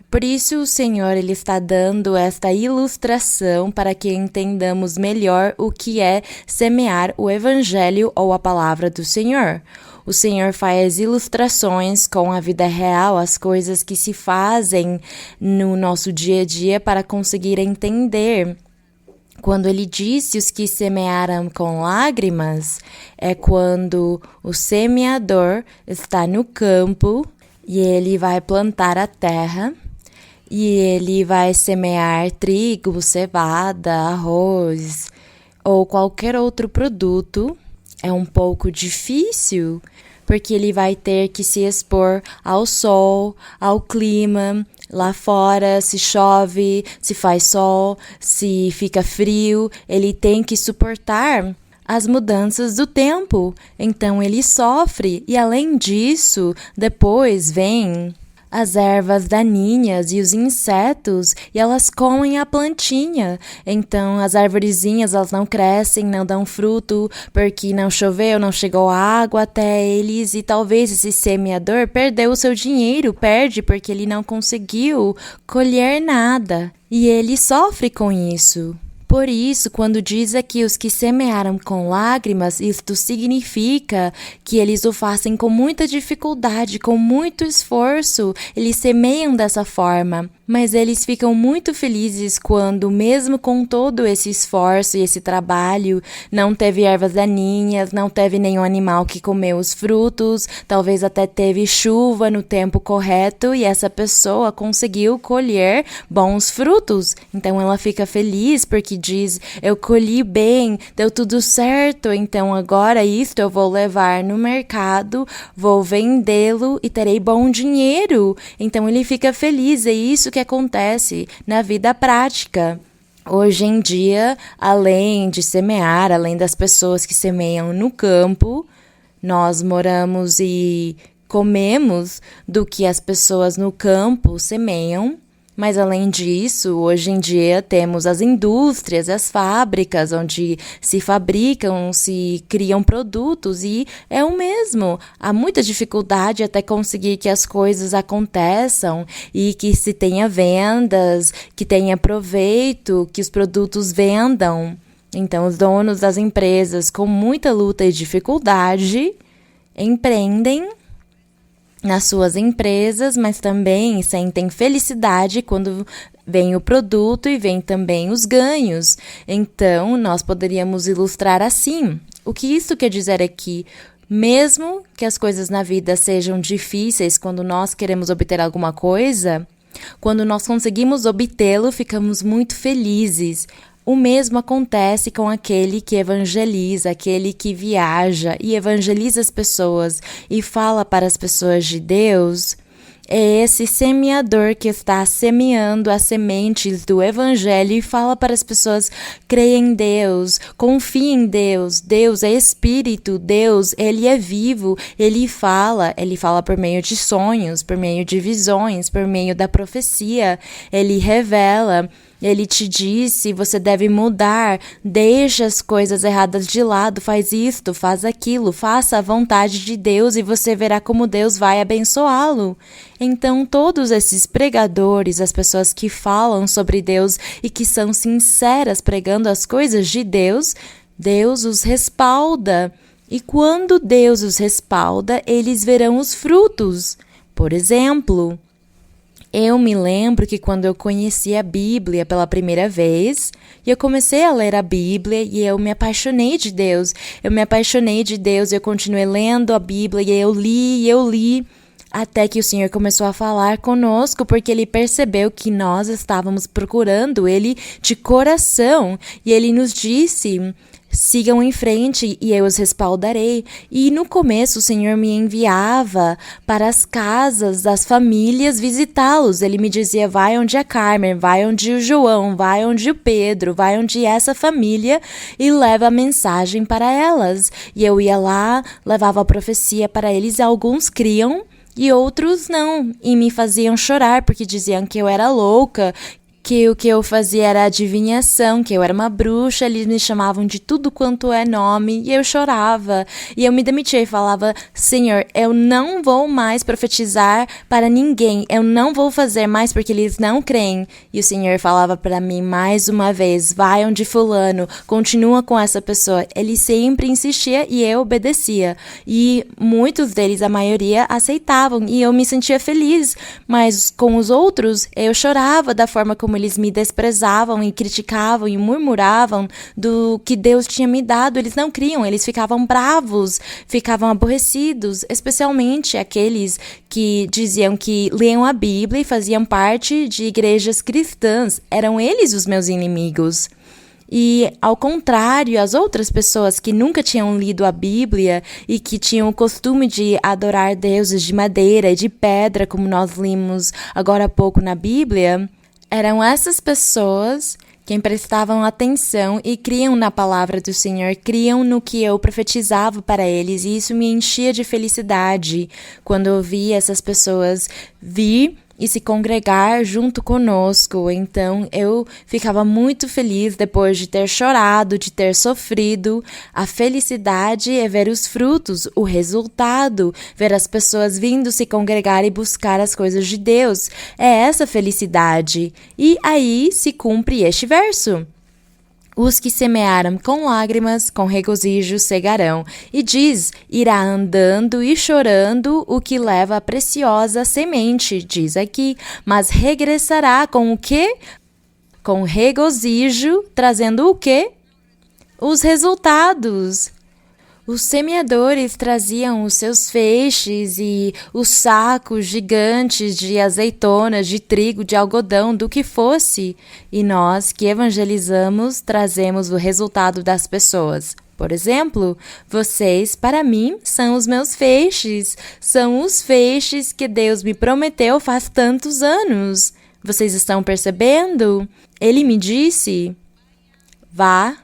Por isso, o Senhor ele está dando esta ilustração para que entendamos melhor o que é semear o Evangelho ou a palavra do Senhor. O Senhor faz ilustrações com a vida real, as coisas que se fazem no nosso dia a dia para conseguir entender. Quando ele disse os que semearam com lágrimas, é quando o semeador está no campo e ele vai plantar a terra. E ele vai semear trigo, cevada, arroz ou qualquer outro produto. É um pouco difícil, porque ele vai ter que se expor ao sol, ao clima, lá fora, se chove, se faz sol, se fica frio, ele tem que suportar as mudanças do tempo. Então ele sofre e além disso, depois vem as ervas daninhas e os insetos, e elas comem a plantinha. Então, as arvorezinhas, elas não crescem, não dão fruto, porque não choveu, não chegou água até eles, e talvez esse semeador perdeu o seu dinheiro, perde porque ele não conseguiu colher nada. E ele sofre com isso. Por isso, quando diz aqui os que semearam com lágrimas, isto significa que eles o fazem com muita dificuldade, com muito esforço, eles semeiam dessa forma. Mas eles ficam muito felizes quando, mesmo com todo esse esforço e esse trabalho, não teve ervas daninhas, não teve nenhum animal que comeu os frutos, talvez até teve chuva no tempo correto e essa pessoa conseguiu colher bons frutos. Então ela fica feliz porque diz, eu colhi bem, deu tudo certo, então agora isto eu vou levar no mercado, vou vendê-lo e terei bom dinheiro. Então ele fica feliz, é isso que acontece na vida prática. Hoje em dia, além de semear, além das pessoas que semeiam no campo, nós moramos e comemos do que as pessoas no campo semeiam. Mas, além disso, hoje em dia temos as indústrias, as fábricas, onde se fabricam, se criam produtos e é o mesmo. Há muita dificuldade até conseguir que as coisas aconteçam e que se tenha vendas, que tenha proveito, que os produtos vendam. Então, os donos das empresas, com muita luta e dificuldade, empreendem nas suas empresas, mas também sentem felicidade quando vem o produto e vem também os ganhos. Então, nós poderíamos ilustrar assim. O que isso quer dizer é que, mesmo que as coisas na vida sejam difíceis, quando nós queremos obter alguma coisa, quando nós conseguimos obtê-lo, ficamos muito felizes. O mesmo acontece com aquele que evangeliza, aquele que viaja e evangeliza as pessoas e fala para as pessoas de Deus. É esse semeador que está semeando as sementes do evangelho e fala para as pessoas, creia em Deus, confie em Deus, Deus é espírito, Deus, ele é vivo, ele fala por meio de sonhos, por meio de visões, por meio da profecia, ele revela. Ele te disse, você deve mudar, deixa as coisas erradas de lado, faz isto, faz aquilo, faça a vontade de Deus e você verá como Deus vai abençoá-lo. Então, todos esses pregadores, as pessoas que falam sobre Deus e que são sinceras pregando as coisas de Deus, Deus os respalda. E quando Deus os respalda, eles verão os frutos. Por exemplo, eu me lembro que quando eu conheci a Bíblia pela primeira vez, e eu comecei a ler a Bíblia e eu me apaixonei de Deus. Eu continuei lendo a Bíblia e eu li, até que o Senhor começou a falar conosco, porque Ele percebeu que nós estávamos procurando Ele de coração. E Ele nos disse, sigam em frente e eu os respaldarei. E no começo o Senhor me enviava para as casas das famílias visitá-los. Ele me dizia, vai onde a Carmen, vai onde o João, vai onde o Pedro, vai onde essa família e leva a mensagem para elas. E eu ia lá, levava a profecia para eles, e alguns criam e outros não. E me faziam chorar porque diziam que eu era louca, que o que eu fazia era adivinhação, que eu era uma bruxa, eles me chamavam de tudo quanto é nome, e eu chorava. E eu me demitia e falava: Senhor, eu não vou mais profetizar para ninguém, eu não vou fazer mais porque eles não creem. E o Senhor falava para mim mais uma vez: vai onde fulano, continua com essa pessoa. Ele sempre insistia e eu obedecia. E muitos deles, a maioria, aceitavam e eu me sentia feliz. Mas com os outros, eu chorava da forma como eles me desprezavam e criticavam e murmuravam do que Deus tinha me dado. Eles não criam, eles ficavam bravos, ficavam aborrecidos, especialmente aqueles que diziam que liam a Bíblia e faziam parte de igrejas cristãs. Eram eles os meus inimigos. E, ao contrário, as outras pessoas que nunca tinham lido a Bíblia e que tinham o costume de adorar deuses de madeira e de pedra, como nós lemos agora há pouco na Bíblia, eram essas pessoas que prestavam atenção e criam na palavra do Senhor, criam no que eu profetizava para eles, e isso me enchia de felicidade quando eu via essas pessoas vir e se congregar junto conosco. Então eu ficava muito feliz depois de ter chorado, de ter sofrido. A felicidade é ver os frutos, o resultado, ver as pessoas vindo se congregar e buscar as coisas de Deus. É essa felicidade. E aí se cumpre este verso: os que semearam com lágrimas, com regozijo cegarão. E diz: irá andando e chorando o que leva a preciosa semente, diz aqui, mas regressará com o quê? Com regozijo, trazendo o quê? Os resultados. Os semeadores traziam os seus feixes e os sacos gigantes de azeitonas, de trigo, de algodão, do que fosse. E nós que evangelizamos trazemos o resultado das pessoas. Por exemplo, vocês, para mim, são os meus feixes. São os feixes que Deus me prometeu faz tantos anos. Vocês estão percebendo? Ele me disse: vá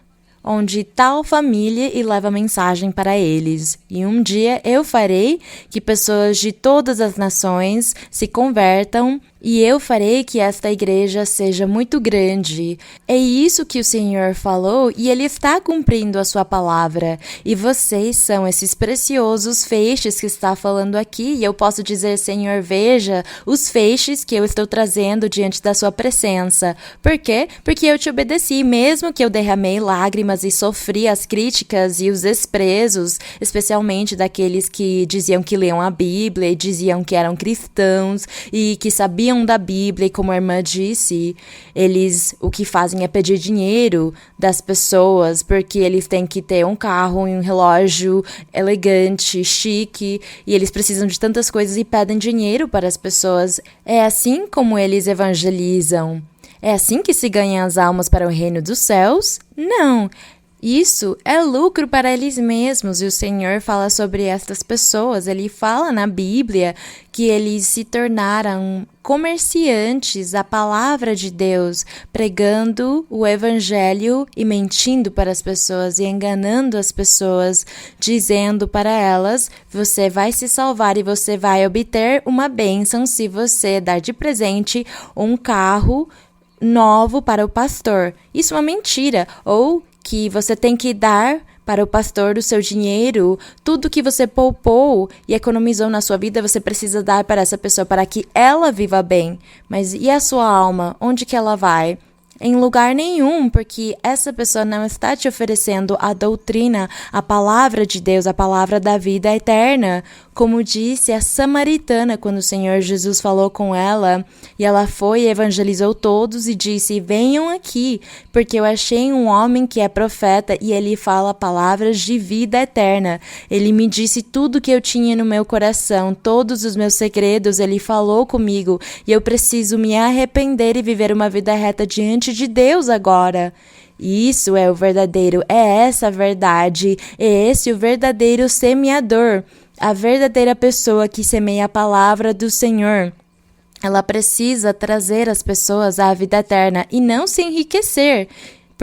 onde tal família e leva mensagem para eles. E um dia eu farei que pessoas de todas as nações se convertam e eu farei que esta igreja seja muito grande. É isso que o Senhor falou e Ele está cumprindo a sua palavra. E vocês são esses preciosos feixes que está falando aqui. E eu posso dizer: Senhor, veja os feixes que eu estou trazendo diante da sua presença. Por quê? Porque eu te obedeci, mesmo que eu derramei lágrimas e sofri as críticas e os desprezos, especialmente daqueles que diziam que liam a Bíblia e diziam que eram cristãos e que sabiam da Bíblia, e como a irmã disse, eles o que fazem é pedir dinheiro das pessoas, porque eles têm que ter um carro e um relógio elegante, chique, e eles precisam de tantas coisas e pedem dinheiro para as pessoas. É assim como eles evangelizam. É assim que se ganham as almas para o reino dos céus? Não. Isso é lucro para eles mesmos, e o Senhor fala sobre estas pessoas. Ele fala na Bíblia que eles se tornaram comerciantes da palavra de Deus, pregando o evangelho e mentindo para as pessoas e enganando as pessoas, dizendo para elas: você vai se salvar e você vai obter uma bênção se você dar de presente um carro novo para o pastor. Isso é uma mentira. Ou que você tem que dar para o pastor o seu dinheiro, tudo que você poupou e economizou na sua vida, você precisa dar para essa pessoa para que ela viva bem. Mas e a sua alma? Onde que ela vai? Em lugar nenhum, porque essa pessoa não está te oferecendo a doutrina, a palavra de Deus, a palavra da vida eterna. Como disse a samaritana quando o Senhor Jesus falou com ela, e ela foi e evangelizou todos e disse: venham aqui, porque eu achei um homem que é profeta e ele fala palavras de vida eterna. Ele me disse tudo que eu tinha no meu coração, todos os meus segredos, ele falou comigo, e eu preciso me arrepender e viver uma vida reta diante de Deus agora. Isso é o verdadeiro, é essa a verdade, é esse o verdadeiro semeador, a verdadeira pessoa que semeia a palavra do Senhor. Ela precisa trazer as pessoas à vida eterna e não se enriquecer,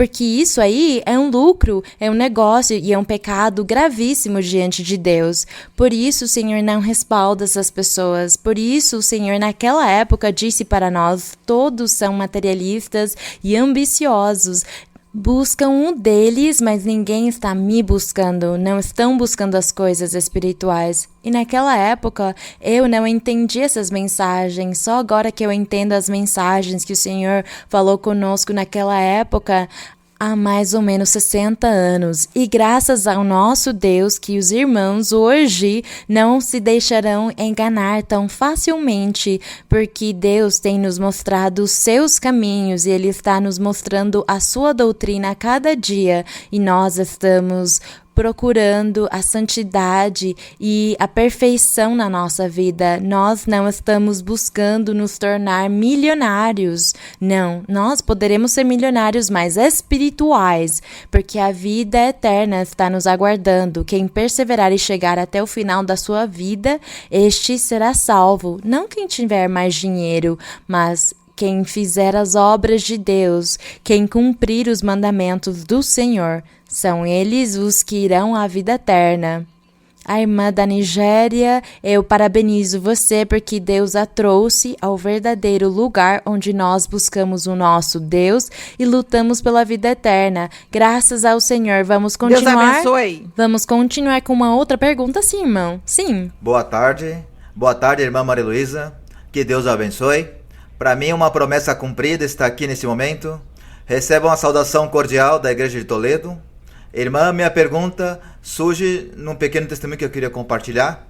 porque isso aí é um lucro, é um negócio e é um pecado gravíssimo diante de Deus. Por isso o Senhor não respalda essas pessoas. Por isso o Senhor naquela época disse para nós: todos são materialistas e ambiciosos. Buscam um deles, mas ninguém está me buscando, não estão buscando as coisas espirituais. E naquela época, eu não entendi essas mensagens, só agora que eu entendo as mensagens que o Senhor falou conosco naquela época, há mais ou menos 60 anos. E graças ao nosso Deus que os irmãos hoje não se deixarão enganar tão facilmente, porque Deus tem nos mostrado os seus caminhos e Ele está nos mostrando a sua doutrina a cada dia. E nós estamos procurando a santidade e a perfeição na nossa vida. Nós não estamos buscando nos tornar milionários. Não, nós poderemos ser milionários mais espirituais, porque a vida eterna está nos aguardando. Quem perseverar e chegar até o final da sua vida, este será salvo. Não quem tiver mais dinheiro, mas quem fizer as obras de Deus, quem cumprir os mandamentos do Senhor, são eles os que irão à vida eterna. A irmã da Nigéria, eu parabenizo você porque Deus a trouxe ao verdadeiro lugar onde nós buscamos o nosso Deus e lutamos pela vida eterna. Graças ao Senhor. Vamos continuar. Deus abençoe. Vamos continuar com uma outra pergunta, sim, irmão? Sim. Boa tarde. Boa tarde, irmã Maria Luísa. Que Deus a abençoe. Para mim, uma promessa cumprida está aqui nesse momento. Recebam a saudação cordial da Igreja de Toledo. Irmã, minha pergunta surge num pequeno testemunho que eu queria compartilhar.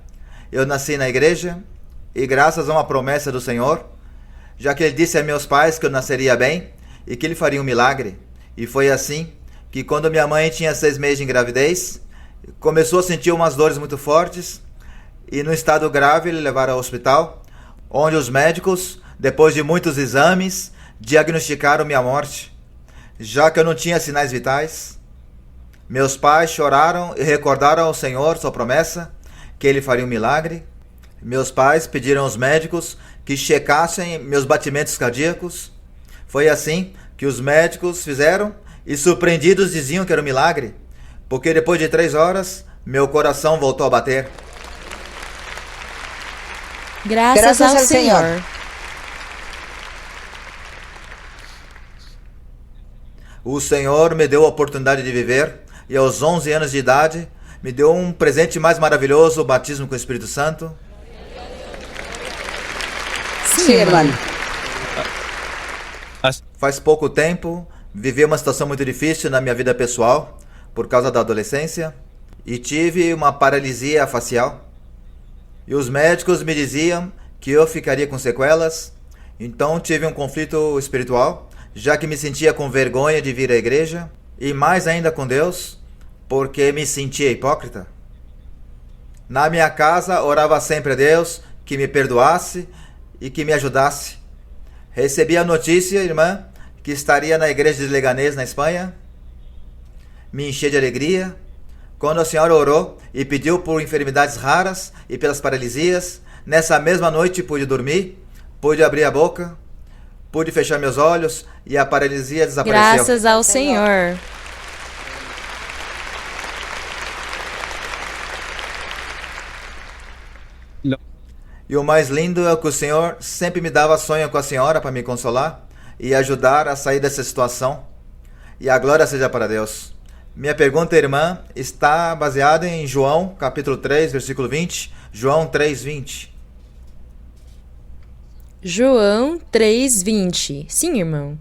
Eu nasci na igreja e graças a uma promessa do Senhor, já que Ele disse a meus pais que eu nasceria bem e que Ele faria um milagre. E foi assim que quando minha mãe tinha 6 meses de gravidez, começou a sentir umas dores muito fortes e no estado grave Ele levaram ao hospital, onde os médicos, depois de muitos exames, diagnosticaram minha morte, já que eu não tinha sinais vitais. Meus pais choraram e recordaram ao Senhor sua promessa, que Ele faria um milagre. Meus pais pediram aos médicos que checassem meus batimentos cardíacos. Foi assim que os médicos fizeram e surpreendidos diziam que era um milagre, porque depois de 3 horas, meu coração voltou a bater. Graças ao Senhor. O Senhor me deu a oportunidade de viver e aos 11 anos de idade me deu um presente mais maravilhoso, o batismo com o Espírito Santo. Sim, irmão. Faz pouco tempo, vivi uma situação muito difícil na minha vida pessoal, por causa da adolescência, e tive uma paralisia facial. E os médicos me diziam que eu ficaria com sequelas, então tive um conflito espiritual, já que me sentia com vergonha de vir à igreja, e mais ainda com Deus, porque me sentia hipócrita. Na minha casa, orava sempre a Deus que me perdoasse e que me ajudasse. Recebi a notícia, irmã, que estaria na igreja de Leganés, na Espanha. Me enchi de alegria. Quando a senhora orou e pediu por enfermidades raras e pelas paralisias, nessa mesma noite pude dormir, pude abrir a boca, pude fechar meus olhos e a paralisia desapareceu. Graças ao Senhor. E o mais lindo é que o Senhor sempre me dava sonho com a senhora para me consolar e ajudar a sair dessa situação. E a glória seja para Deus. Minha pergunta, irmã, está baseada em João, capítulo 3, versículo 20. João 3, 20. João 3:20. Sim, irmão.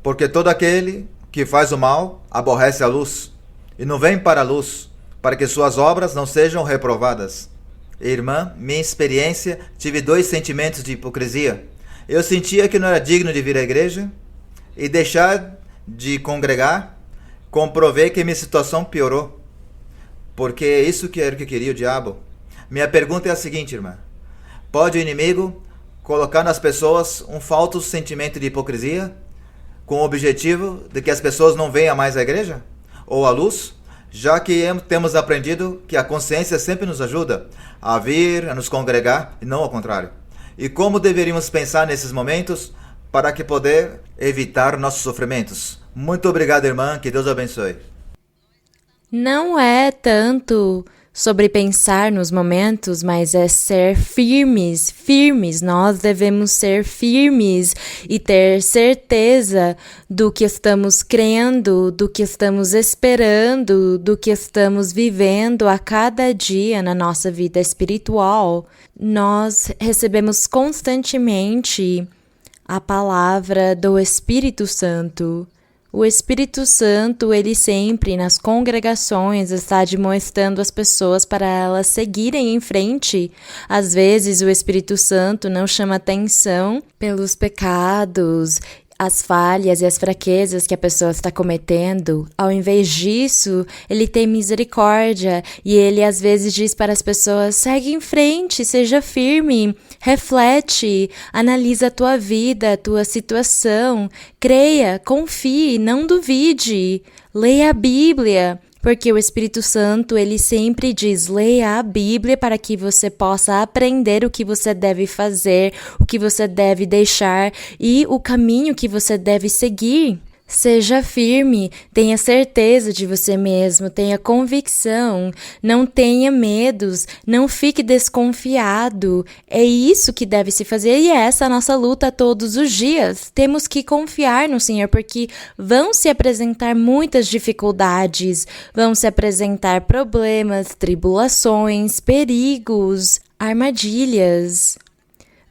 Porque todo aquele que faz o mal aborrece a luz e não vem para a luz, para que suas obras não sejam reprovadas. Irmã, minha experiência, tive 2 sentimentos de hipocrisia. Eu sentia que não era digno de vir à igreja e deixar de congregar. Comprovei que minha situação piorou, porque é isso que era o que queria o diabo. Minha pergunta é a seguinte, irmã: pode o inimigo colocar nas pessoas um falso sentimento de hipocrisia, com o objetivo de que as pessoas não venham mais à igreja ou à luz? Já que temos aprendido que a consciência sempre nos ajuda a vir, a nos congregar, e não ao contrário. E como deveríamos pensar nesses momentos para que poder evitar nossos sofrimentos? Muito obrigado, irmã. Que Deus abençoe. Não é tanto sobre pensar nos momentos, mas é ser firmes, firmes. Nós devemos ser firmes e ter certeza do que estamos crendo, do que estamos esperando, do que estamos vivendo a cada dia na nossa vida espiritual. Nós recebemos constantemente a palavra do Espírito Santo. O Espírito Santo, ele sempre nas congregações está demonstrando às pessoas para elas seguirem em frente. Às vezes o Espírito Santo não chama atenção pelos pecados, as falhas e as fraquezas que a pessoa está cometendo. Ao invés disso, ele tem misericórdia e ele às vezes diz para as pessoas: segue em frente, seja firme, reflete, analisa a tua vida, a tua situação, creia, confie, não duvide, leia a Bíblia. Porque o Espírito Santo, ele sempre diz, leia a Bíblia para que você possa aprender o que você deve fazer, o que você deve deixar e o caminho que você deve seguir. Seja firme, tenha certeza de você mesmo, tenha convicção, não tenha medos, não fique desconfiado. É isso que deve se fazer e é essa a nossa luta todos os dias. Temos que confiar no Senhor porque vão se apresentar muitas dificuldades, vão se apresentar problemas, tribulações, perigos, armadilhas.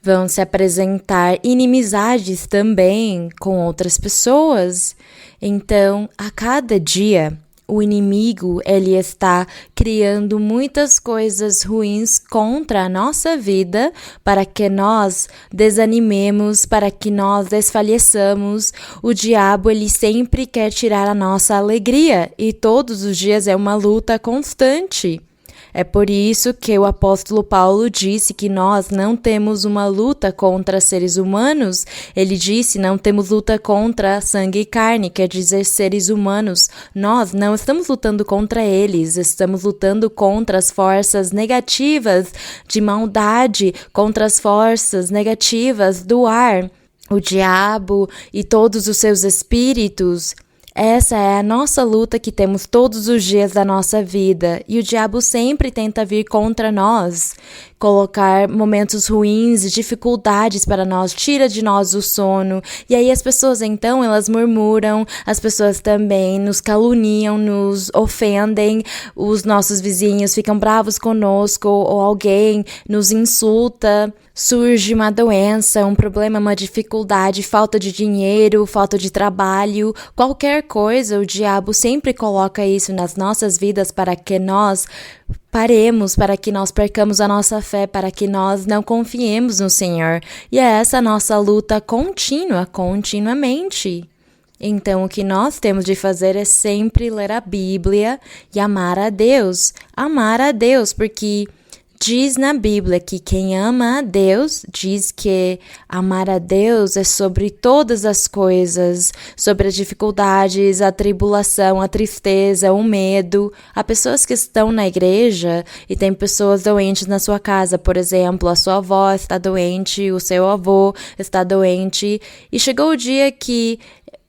Vão se apresentar inimizades também com outras pessoas. Então, a cada dia, o inimigo ele está criando muitas coisas ruins contra a nossa vida para que nós desanimemos, para que nós desfaleçamos. O diabo ele sempre quer tirar a nossa alegria e todos os dias é uma luta constante. É por isso que o apóstolo Paulo disse que nós não temos uma luta contra seres humanos. Ele disse, não temos luta contra sangue e carne, quer dizer seres humanos. Nós não estamos lutando contra eles, estamos lutando contra as forças negativas de maldade, contra as forças negativas do ar, o diabo e todos os seus espíritos. Essa é a nossa luta que temos todos os dias da nossa vida e o diabo sempre tenta vir contra nós, colocar momentos ruins, dificuldades para nós, tira de nós o sono e aí as pessoas então elas murmuram, as pessoas também nos caluniam, nos ofendem, os nossos vizinhos ficam bravos conosco ou alguém nos insulta. Surge uma doença, um problema, uma dificuldade, falta de dinheiro, falta de trabalho, qualquer coisa, o diabo sempre coloca isso nas nossas vidas para que nós paremos, para que nós percamos a nossa fé, para que nós não confiemos no Senhor. E é essa nossa luta contínua, continuamente. Então, o que nós temos de fazer é sempre ler a Bíblia e amar a Deus. Amar a Deus, porque diz na Bíblia que quem ama a Deus, diz que amar a Deus é sobre todas as coisas, sobre as dificuldades, a tribulação, a tristeza, o medo. Há pessoas que estão na igreja e tem pessoas doentes na sua casa, por exemplo, a sua avó está doente, o seu avô está doente, e chegou o dia que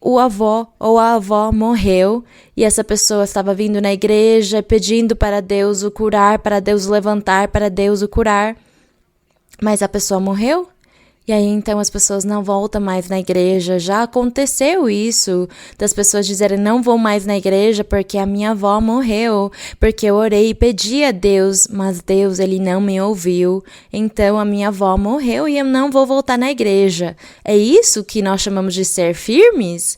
o avô ou a avó morreu e essa pessoa estava vindo na igreja pedindo para Deus o curar, para Deus o levantar, para Deus o curar. Mas a pessoa morreu? E aí então as pessoas não voltam mais na igreja. Já aconteceu isso, das pessoas dizerem não vou mais na igreja porque a minha avó morreu, porque eu orei e pedi a Deus, mas Deus ele não me ouviu. Então a minha avó morreu e eu não vou voltar na igreja. É isso que nós chamamos de ser firmes?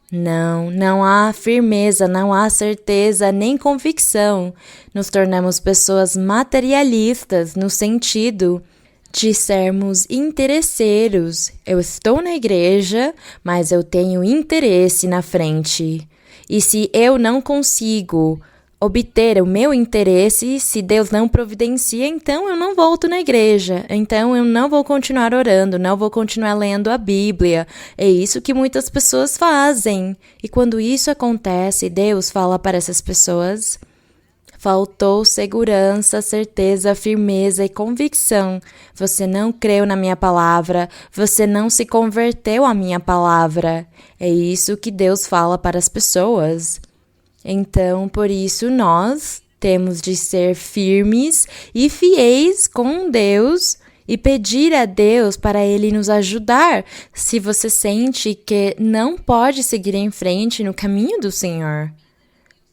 Não há firmeza, não há certeza nem convicção. Nos tornamos pessoas materialistas no sentido de sermos interesseiros. Eu estou na igreja, mas eu tenho interesse na frente. E se eu não consigo obter o meu interesse, se Deus não providencia, então eu não volto na igreja. Então eu não vou continuar orando, não vou continuar lendo a Bíblia. É isso que muitas pessoas fazem. E quando isso acontece, Deus fala para essas pessoas: Faltou segurança, certeza, firmeza e convicção. Você não creu na minha palavra, você não se converteu à minha palavra. É isso que Deus fala para as pessoas. Então, por isso, nós temos de ser firmes e fiéis com Deus e pedir a Deus para Ele nos ajudar se você sente que não pode seguir em frente no caminho do Senhor.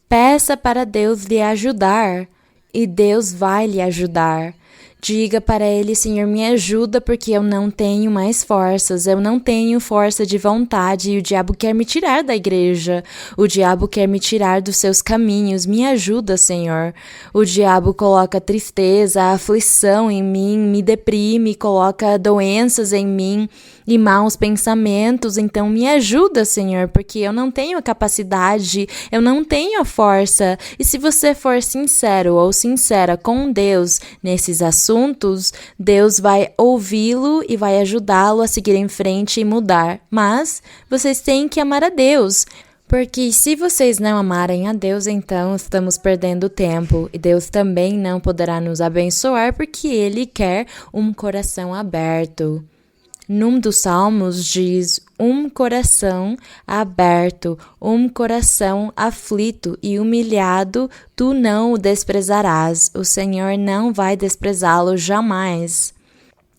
Peça para Deus lhe ajudar e Deus vai lhe ajudar. Diga para Ele, Senhor, me ajuda porque eu não tenho mais forças, eu não tenho força de vontade e o diabo quer me tirar da igreja, o diabo quer me tirar dos seus caminhos, me ajuda, Senhor. O diabo coloca tristeza, aflição em mim, me deprime, coloca doenças em mim e maus pensamentos, então me ajuda, Senhor, porque eu não tenho a capacidade, eu não tenho a força. E se você for sincero ou sincera com Deus nesses assuntos, Deus vai ouvi-lo e vai ajudá-lo a seguir em frente e mudar. Mas vocês têm que amar a Deus. Porque se vocês não amarem a Deus, então estamos perdendo tempo. E Deus também não poderá nos abençoar porque Ele quer um coração aberto. Num dos salmos diz, um coração aberto, um coração aflito e humilhado, tu não o desprezarás. O Senhor não vai desprezá-lo jamais.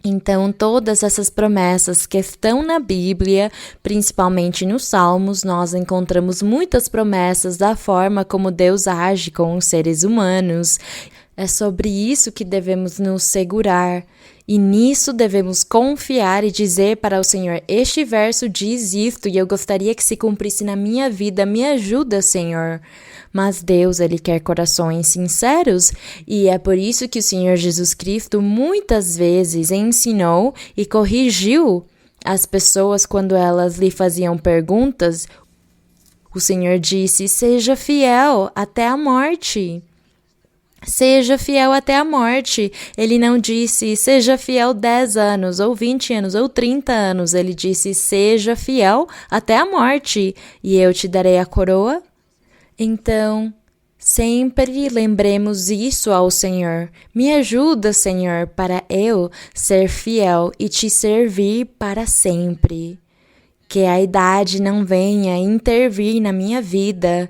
Então, todas essas promessas que estão na Bíblia, principalmente nos Salmos, nós encontramos muitas promessas da forma como Deus age com os seres humanos. É sobre isso que devemos nos segurar. E nisso devemos confiar e dizer para o Senhor, este verso diz isto e eu gostaria que se cumprisse na minha vida, me ajuda, Senhor. Mas Deus, Ele quer corações sinceros e é por isso que o Senhor Jesus Cristo muitas vezes ensinou e corrigiu as pessoas quando elas lhe faziam perguntas. O Senhor disse, seja fiel até a morte. Seja fiel até a morte. Ele não disse, seja fiel 10 anos, ou 20 anos, ou 30 anos. Ele disse, seja fiel até a morte, e eu te darei a coroa. Então, sempre lembremos isso ao Senhor. Me ajuda, Senhor, para eu ser fiel e te servir para sempre. Que a idade não venha intervir na minha vida.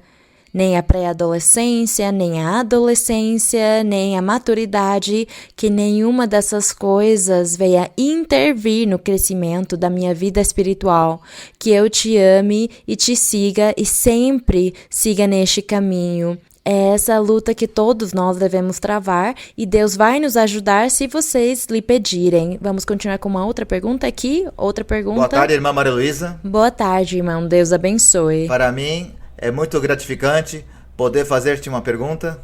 Nem a pré-adolescência, nem a adolescência, nem a maturidade, que nenhuma dessas coisas venha intervir no crescimento da minha vida espiritual. Que eu te ame e te siga e sempre siga neste caminho. É essa luta que todos nós devemos travar e Deus vai nos ajudar se vocês lhe pedirem. Vamos continuar com uma outra pergunta aqui? Outra pergunta. Boa tarde, irmã Maria Luísa. Boa tarde, irmão. Deus abençoe. Para mim, é muito gratificante poder fazer-te uma pergunta.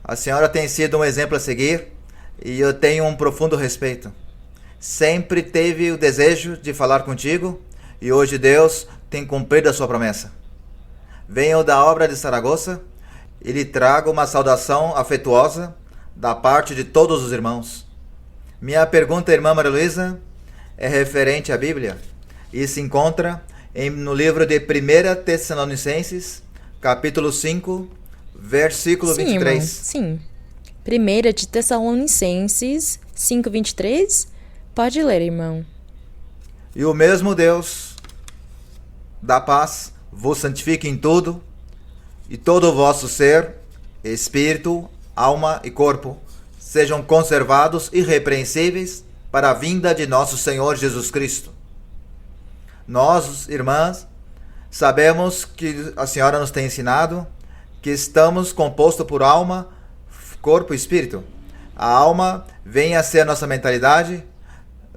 A senhora tem sido um exemplo a seguir e eu tenho um profundo respeito. Sempre teve o desejo de falar contigo e hoje Deus tem cumprido a sua promessa. Venho da obra de Saragoça e lhe trago uma saudação afetuosa da parte de todos os irmãos. Minha pergunta, irmã Maria Luísa, é referente à Bíblia e se encontra no livro de 1 Tessalonicenses, capítulo 5, versículo 23. Sim. 1 de Tessalonicenses 5, 23. Pode ler, irmão. E o mesmo Deus da paz vos santifique em tudo, e todo o vosso ser, espírito, alma e corpo, sejam conservados irrepreensíveis para a vinda de nosso Senhor Jesus Cristo. Nós, irmãs, sabemos que a senhora nos tem ensinado que estamos compostos por alma, corpo e espírito. A alma vem a ser nossa mentalidade,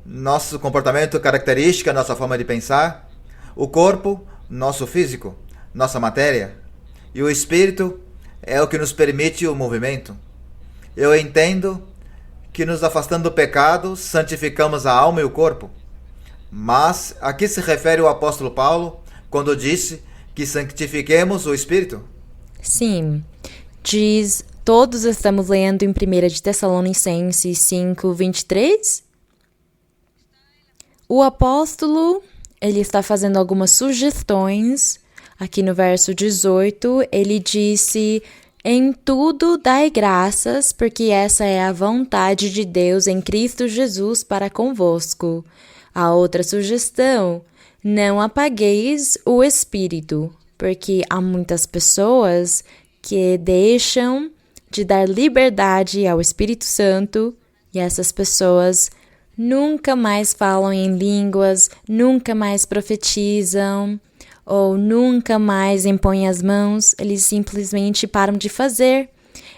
nosso comportamento, característica, nossa forma de pensar. O corpo, nosso físico, nossa matéria. E o espírito é o que nos permite o movimento. Eu entendo que nos afastando do pecado, santificamos a alma e o corpo. Mas a que se refere o apóstolo Paulo quando disse que santifiquemos o Espírito? Sim, diz, todos estamos lendo em 1 de Tessalonicenses 5, 23. O apóstolo, ele está fazendo algumas sugestões. Aqui no verso 18, ele disse Em tudo dai graças, porque essa é a vontade de Deus em Cristo Jesus para convosco. A outra sugestão: não apagueis o espírito, porque há muitas pessoas que deixam de dar liberdade ao Espírito Santo e essas pessoas nunca mais falam em línguas, nunca mais profetizam ou nunca mais impõem as mãos, eles simplesmente param de fazer.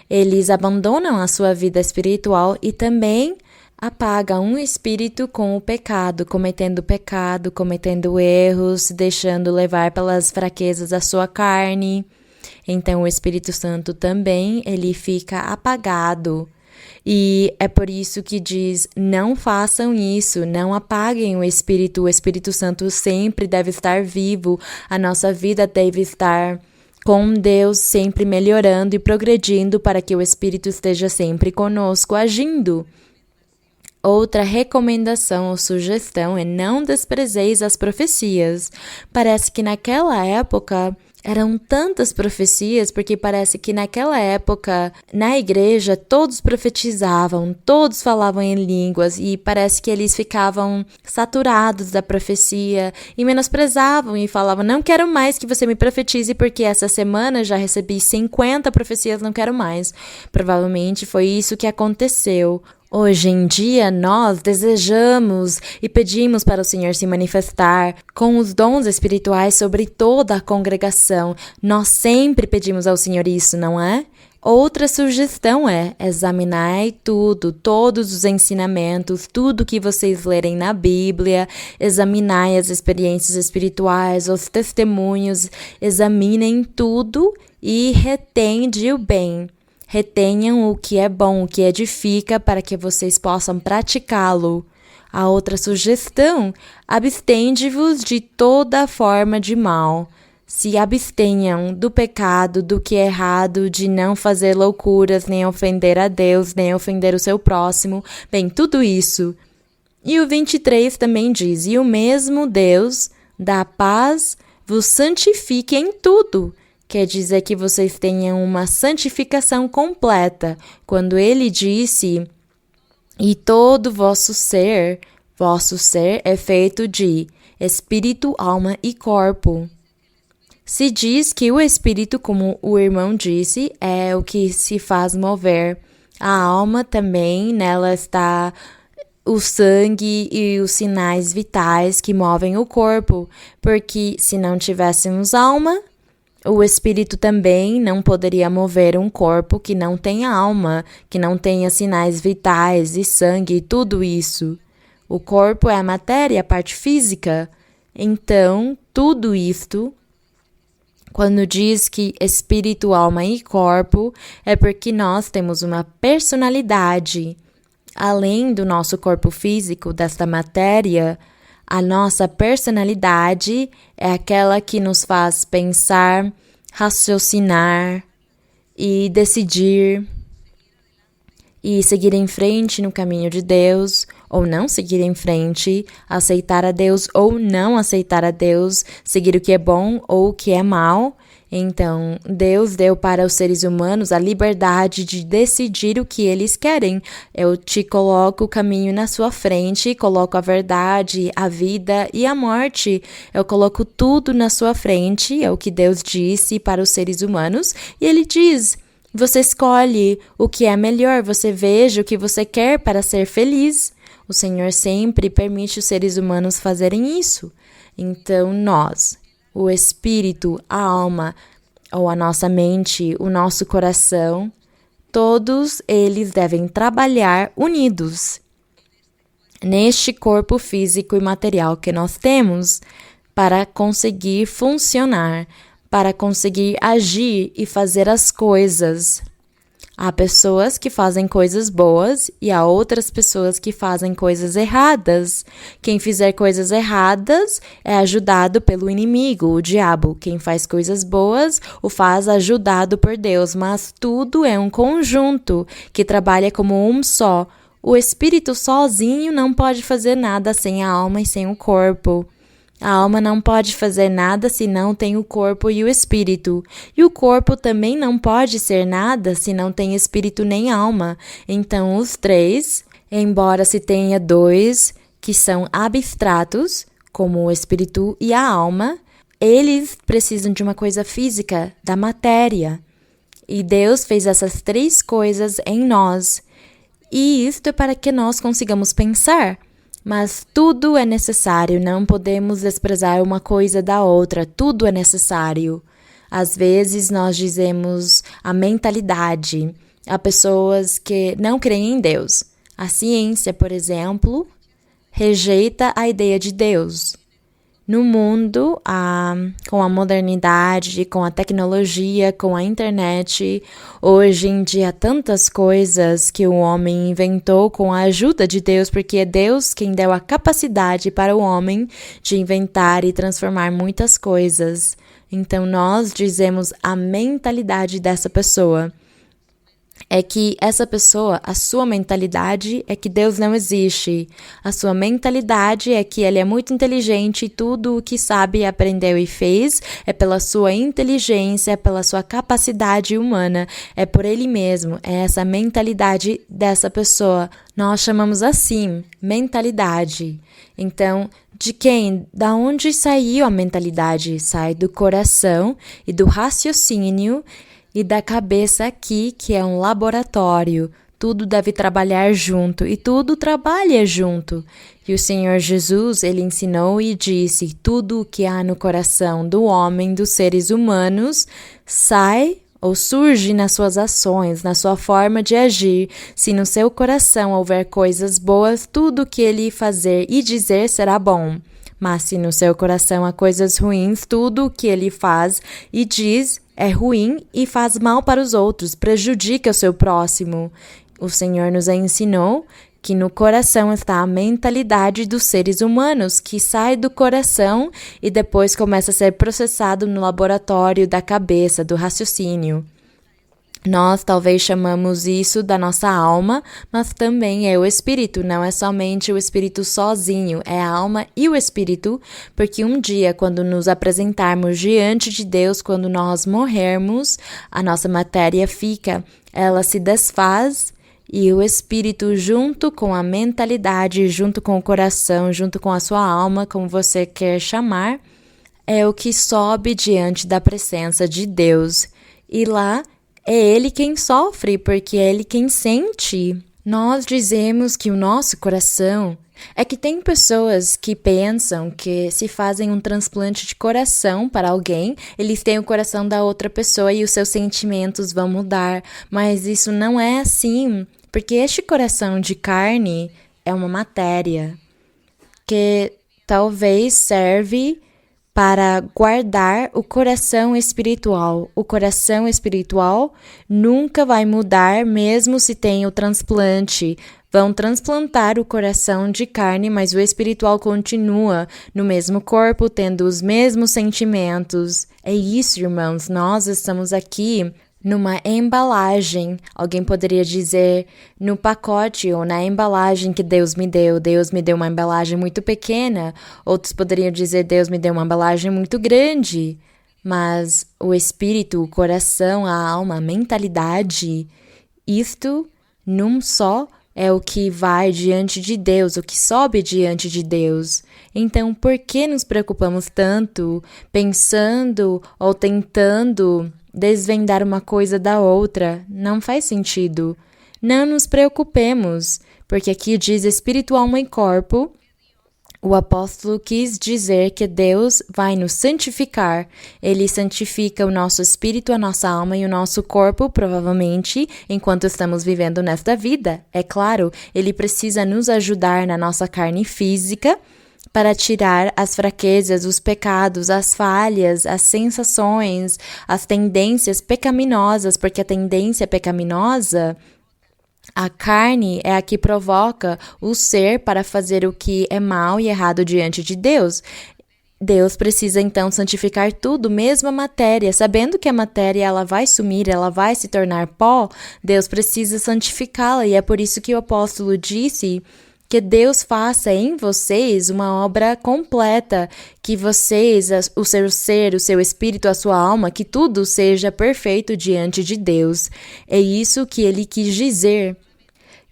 Eles abandonam a sua vida espiritual e também apagam o espírito com o pecado, cometendo erros, se deixando levar pelas fraquezas da sua carne. Então o Espírito Santo também, ele fica apagado. E é por isso que diz, não façam isso, não apaguem o Espírito Santo sempre deve estar vivo, a nossa vida deve estar com Deus sempre melhorando e progredindo para que o Espírito esteja sempre conosco, agindo. Outra recomendação ou sugestão é não desprezeis as profecias. Parece que naquela época eram tantas profecias, porque parece que naquela época, na igreja, todos profetizavam, todos falavam em línguas e parece que eles ficavam saturados da profecia e menosprezavam e falavam, não quero mais que você me profetize porque essa semana já recebi 50 profecias, não quero mais. Provavelmente foi isso que aconteceu. Hoje em dia, nós desejamos e pedimos para o Senhor se manifestar com os dons espirituais sobre toda a congregação. Nós sempre pedimos ao Senhor isso, não é? Outra sugestão é: examinai tudo, todos os ensinamentos, tudo que vocês lerem na Bíblia, examinai as experiências espirituais, os testemunhos, examinem tudo e retende o bem. Retenham o que é bom, o que edifica, para que vocês possam praticá-lo. A outra sugestão: abstende-vos de toda forma de mal. Se abstenham do pecado, do que é errado, de não fazer loucuras, nem ofender a Deus, nem ofender o seu próximo. Bem, tudo isso. E o 23 também diz: e o mesmo Deus da paz vos santifique em tudo. Quer dizer que vocês tenham uma santificação completa. Quando ele disse, e todo vosso ser é feito de espírito, alma e corpo. Se diz que o espírito, como o irmão disse, é o que se faz mover. A alma também, nela está o sangue e os sinais vitais que movem o corpo. Porque se não tivéssemos alma, o espírito também não poderia mover um corpo que não tenha alma, que não tenha sinais vitais e sangue e tudo isso. O corpo é a matéria, a parte física. Então, tudo isto, quando diz que espírito, alma e corpo, é porque nós temos uma personalidade. Além do nosso corpo físico, desta matéria, a nossa personalidade é aquela que nos faz pensar, raciocinar e decidir e seguir em frente no caminho de Deus ou não seguir em frente, aceitar a Deus ou não aceitar a Deus, seguir o que é bom ou o que é mal. Então, Deus deu para os seres humanos a liberdade de decidir o que eles querem. Eu te coloco o caminho na sua frente, coloco a verdade, a vida e a morte. Eu coloco tudo na sua frente, é o que Deus disse para os seres humanos. E Ele diz, você escolhe o que é melhor, você veja o que você quer para ser feliz. O Senhor sempre permite os seres humanos fazerem isso. Então, nós, o espírito, a alma, ou a nossa mente, o nosso coração, todos eles devem trabalhar unidos neste corpo físico e material que nós temos para conseguir funcionar, para conseguir agir e fazer as coisas. Há pessoas que fazem coisas boas e há outras pessoas que fazem coisas erradas. Quem fizer coisas erradas é ajudado pelo inimigo, o diabo. Quem faz coisas boas o faz ajudado por Deus, mas tudo é um conjunto que trabalha como um só. O espírito sozinho não pode fazer nada sem a alma e sem o corpo. A alma não pode fazer nada se não tem o corpo e o espírito. E o corpo também não pode ser nada se não tem espírito nem alma. Então, os três, embora se tenha dois que são abstratos, como o espírito e a alma, eles precisam de uma coisa física, da matéria. E Deus fez essas três coisas em nós. E isto é para que nós consigamos pensar. Mas tudo é necessário, não podemos desprezar uma coisa da outra, tudo é necessário. Às vezes nós dizemos a mentalidade, há pessoas que não creem em Deus. A ciência, por exemplo, rejeita a ideia de Deus. No mundo, com a modernidade, com a tecnologia, com a internet, hoje em dia há tantas coisas que o homem inventou com a ajuda de Deus, porque é Deus quem deu a capacidade para o homem de inventar e transformar muitas coisas. Então, nós dizemos a mentalidade dessa pessoa. É que essa pessoa, a sua mentalidade é que Deus não existe. A sua mentalidade é que ele é muito inteligente e tudo o que sabe, aprendeu e fez é pela sua inteligência, é pela sua capacidade humana, é por ele mesmo, é essa mentalidade dessa pessoa. Nós chamamos assim, mentalidade. Então, de quem? Da onde saiu a mentalidade? Sai do coração e do raciocínio e da cabeça aqui, que é um laboratório. Tudo deve trabalhar junto e tudo trabalha junto. E o Senhor Jesus, ele ensinou e disse, tudo o que há no coração do homem, dos seres humanos, sai ou surge nas suas ações, na sua forma de agir. Se no seu coração houver coisas boas, tudo o que ele fazer e dizer será bom. Mas se no seu coração há coisas ruins, tudo o que ele faz e diz é ruim e faz mal para os outros, prejudica o seu próximo. O Senhor nos ensinou que no coração está a mentalidade dos seres humanos, que sai do coração e depois começa a ser processado no laboratório da cabeça, do raciocínio. Nós talvez chamamos isso da nossa alma, mas também é o espírito, não é somente o espírito sozinho, é a alma e o espírito, porque um dia, quando nos apresentarmos diante de Deus, quando nós morrermos, a nossa matéria fica, ela se desfaz e o espírito junto com a mentalidade, junto com o coração, junto com a sua alma, como você quer chamar, é o que sobe diante da presença de Deus. E lá, é ele quem sofre, porque é ele quem sente. Nós dizemos que o nosso coração... É que tem pessoas que pensam que se fazem um transplante de coração para alguém, eles têm o coração da outra pessoa e os seus sentimentos vão mudar. Mas isso não é assim, porque este coração de carne é uma matéria que talvez serve para guardar o coração espiritual. O coração espiritual nunca vai mudar, mesmo se tem o transplante. Vão transplantar o coração de carne, mas o espiritual continua no mesmo corpo, tendo os mesmos sentimentos. É isso, irmãos, nós estamos aqui numa embalagem, alguém poderia dizer no pacote ou na embalagem que Deus me deu. Deus me deu uma embalagem muito pequena, outros poderiam dizer Deus me deu uma embalagem muito grande. Mas o espírito, o coração, a alma, a mentalidade, isto num só é o que vai diante de Deus, o que sobe diante de Deus. Então, por que nos preocupamos tanto, pensando ou tentando desvendar uma coisa da outra? Não faz sentido. Não nos preocupemos, porque aqui diz espírito, alma e corpo. O apóstolo quis dizer que Deus vai nos santificar. Ele santifica o nosso espírito, a nossa alma e o nosso corpo, provavelmente, enquanto estamos vivendo nesta vida. É claro, ele precisa nos ajudar na nossa carne física, para tirar as fraquezas, os pecados, as falhas, as sensações, as tendências pecaminosas, porque a tendência pecaminosa, a carne é a que provoca o ser para fazer o que é mal e errado diante de Deus. Deus precisa então santificar tudo, mesmo a matéria, sabendo que a matéria ela vai sumir, ela vai se tornar pó, Deus precisa santificá-la, e é por isso que o apóstolo disse Que Deus faça em vocês uma obra completa, que vocês, o seu ser, o seu espírito, a sua alma, que tudo seja perfeito diante de Deus. É isso que ele quis dizer.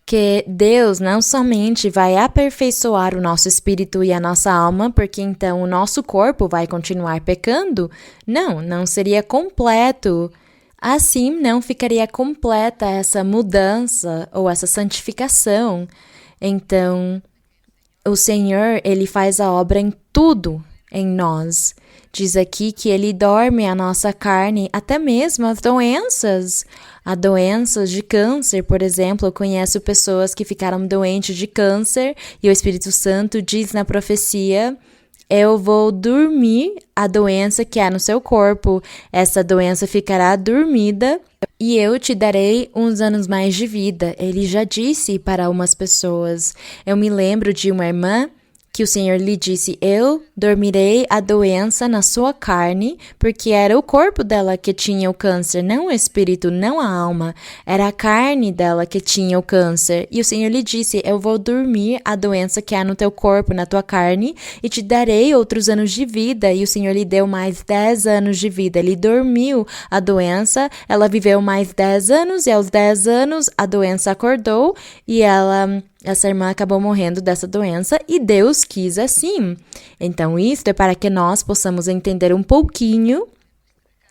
Que Deus não somente vai aperfeiçoar o nosso espírito e a nossa alma, porque então o nosso corpo vai continuar pecando. Não seria completo. Assim não ficaria completa essa mudança ou essa santificação. Então, o Senhor, ele faz a obra em tudo em nós. Diz aqui que ele dorme a nossa carne, até mesmo as doenças. Há doenças de câncer, por exemplo. Eu conheço pessoas que ficaram doentes de câncer e o Espírito Santo diz na profecia: eu vou dormir a doença que há no seu corpo. Essa doença ficará dormida e eu te darei uns anos mais de vida. Ele já disse para umas pessoas. Eu me lembro de uma irmã que o Senhor lhe disse: eu dormirei a doença na sua carne, porque era o corpo dela que tinha o câncer, não o espírito, não a alma. Era a carne dela que tinha o câncer. E o Senhor lhe disse: eu vou dormir a doença que há no teu corpo, na tua carne, e te darei outros anos de vida. E o Senhor lhe deu mais 10 anos de vida. Ele dormiu a doença, ela viveu mais 10 anos, e aos 10 anos a doença acordou, e essa irmã acabou morrendo dessa doença e Deus quis assim. Então, isso é para que nós possamos entender um pouquinho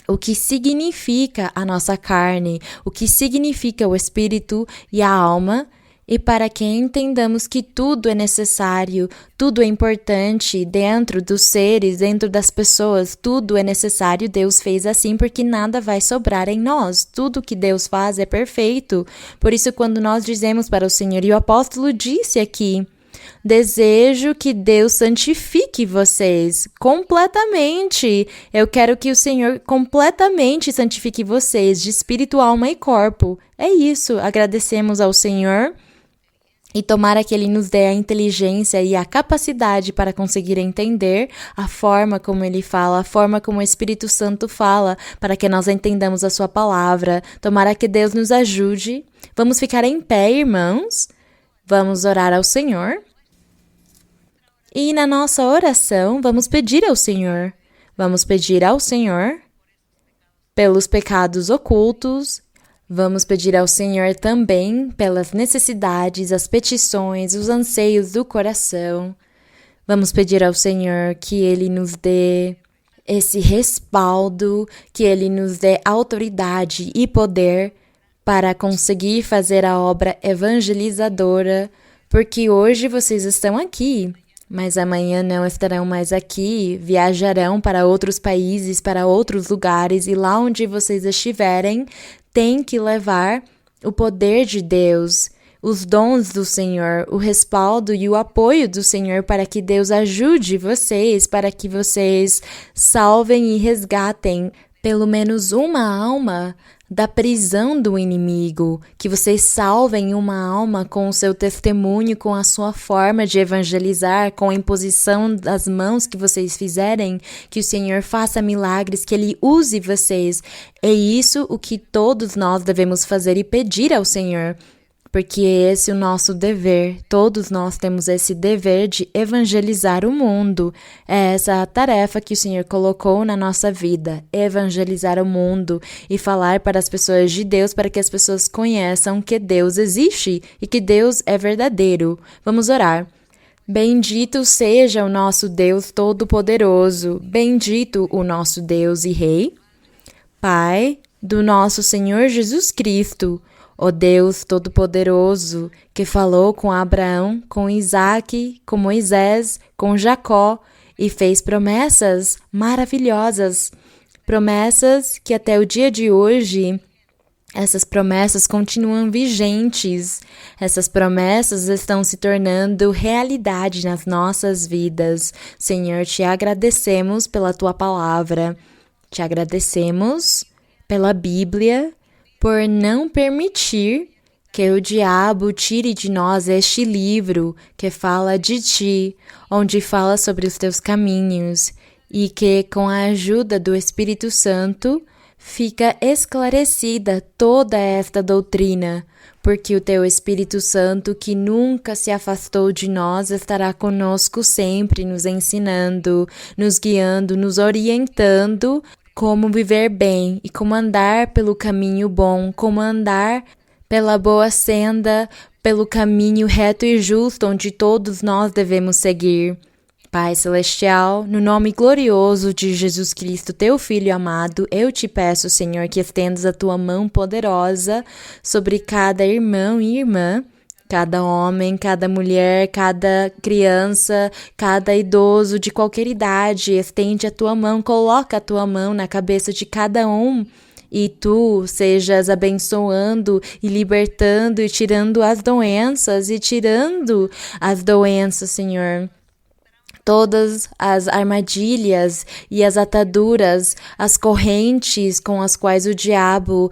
o que significa a nossa carne, o que significa o espírito e a alma, e para que entendamos que tudo é necessário, tudo é importante dentro dos seres, dentro das pessoas, tudo é necessário. Deus fez assim porque nada vai sobrar em nós. Tudo que Deus faz é perfeito. Por isso, quando nós dizemos para o Senhor, e o apóstolo disse aqui: desejo que Deus santifique vocês completamente. Eu quero que o Senhor completamente santifique vocês, de espírito, alma e corpo. É isso. Agradecemos ao Senhor. E tomara que Ele nos dê a inteligência e a capacidade para conseguir entender a forma como Ele fala, a forma como o Espírito Santo fala, para que nós entendamos a Sua palavra. Tomara que Deus nos ajude. Vamos ficar em pé, irmãos. Vamos orar ao Senhor. E na nossa oração, vamos pedir ao Senhor. Vamos pedir ao Senhor pelos pecados ocultos. Vamos pedir ao Senhor também pelas necessidades, as petições, os anseios do coração. Vamos pedir ao Senhor que Ele nos dê esse respaldo, que Ele nos dê autoridade e poder para conseguir fazer a obra evangelizadora, porque hoje vocês estão aqui, mas amanhã não estarão mais aqui, viajarão para outros países, para outros lugares, e lá onde vocês estiverem, tem que levar o poder de Deus, os dons do Senhor, o respaldo e o apoio do Senhor para que Deus ajude vocês, para que vocês salvem e resgatem pelo menos uma alma da prisão do inimigo, que vocês salvem uma alma com o seu testemunho, com a sua forma de evangelizar, com a imposição das mãos que vocês fizerem, que o Senhor faça milagres, que Ele use vocês. É isso o que todos nós devemos fazer e pedir ao Senhor, porque esse é o nosso dever. Todos nós temos esse dever de evangelizar o mundo. É essa a tarefa que o Senhor colocou na nossa vida, evangelizar o mundo e falar para as pessoas de Deus, para que as pessoas conheçam que Deus existe e que Deus é verdadeiro. Vamos orar. Bendito seja o nosso Deus Todo-Poderoso, bendito o nosso Deus e Rei, Pai do nosso Senhor Jesus Cristo, ó Deus Todo-Poderoso, que falou com Abraão, com Isaque, com Moisés, com Jacó e fez promessas maravilhosas, promessas que até o dia de hoje, essas promessas continuam vigentes, essas promessas estão se tornando realidade nas nossas vidas. Senhor, te agradecemos pela tua palavra, te agradecemos pela Bíblia, por não permitir que o diabo tire de nós este livro que fala de ti, onde fala sobre os teus caminhos, e que com a ajuda do Espírito Santo fica esclarecida toda esta doutrina, porque o teu Espírito Santo, que nunca se afastou de nós, estará conosco sempre, nos ensinando, nos guiando, nos orientando como viver bem e como andar pelo caminho bom, como andar pela boa senda, pelo caminho reto e justo onde todos nós devemos seguir. Pai Celestial, no nome glorioso de Jesus Cristo, teu Filho amado, eu te peço, Senhor, que estendas a tua mão poderosa sobre cada irmão e irmã, cada homem, cada mulher, cada criança, cada idoso de qualquer idade. Estende a tua mão, coloca a tua mão na cabeça de cada um. E tu sejas abençoando e libertando e tirando as doenças, Senhor. Todas as armadilhas e as ataduras, as correntes com as quais o diabo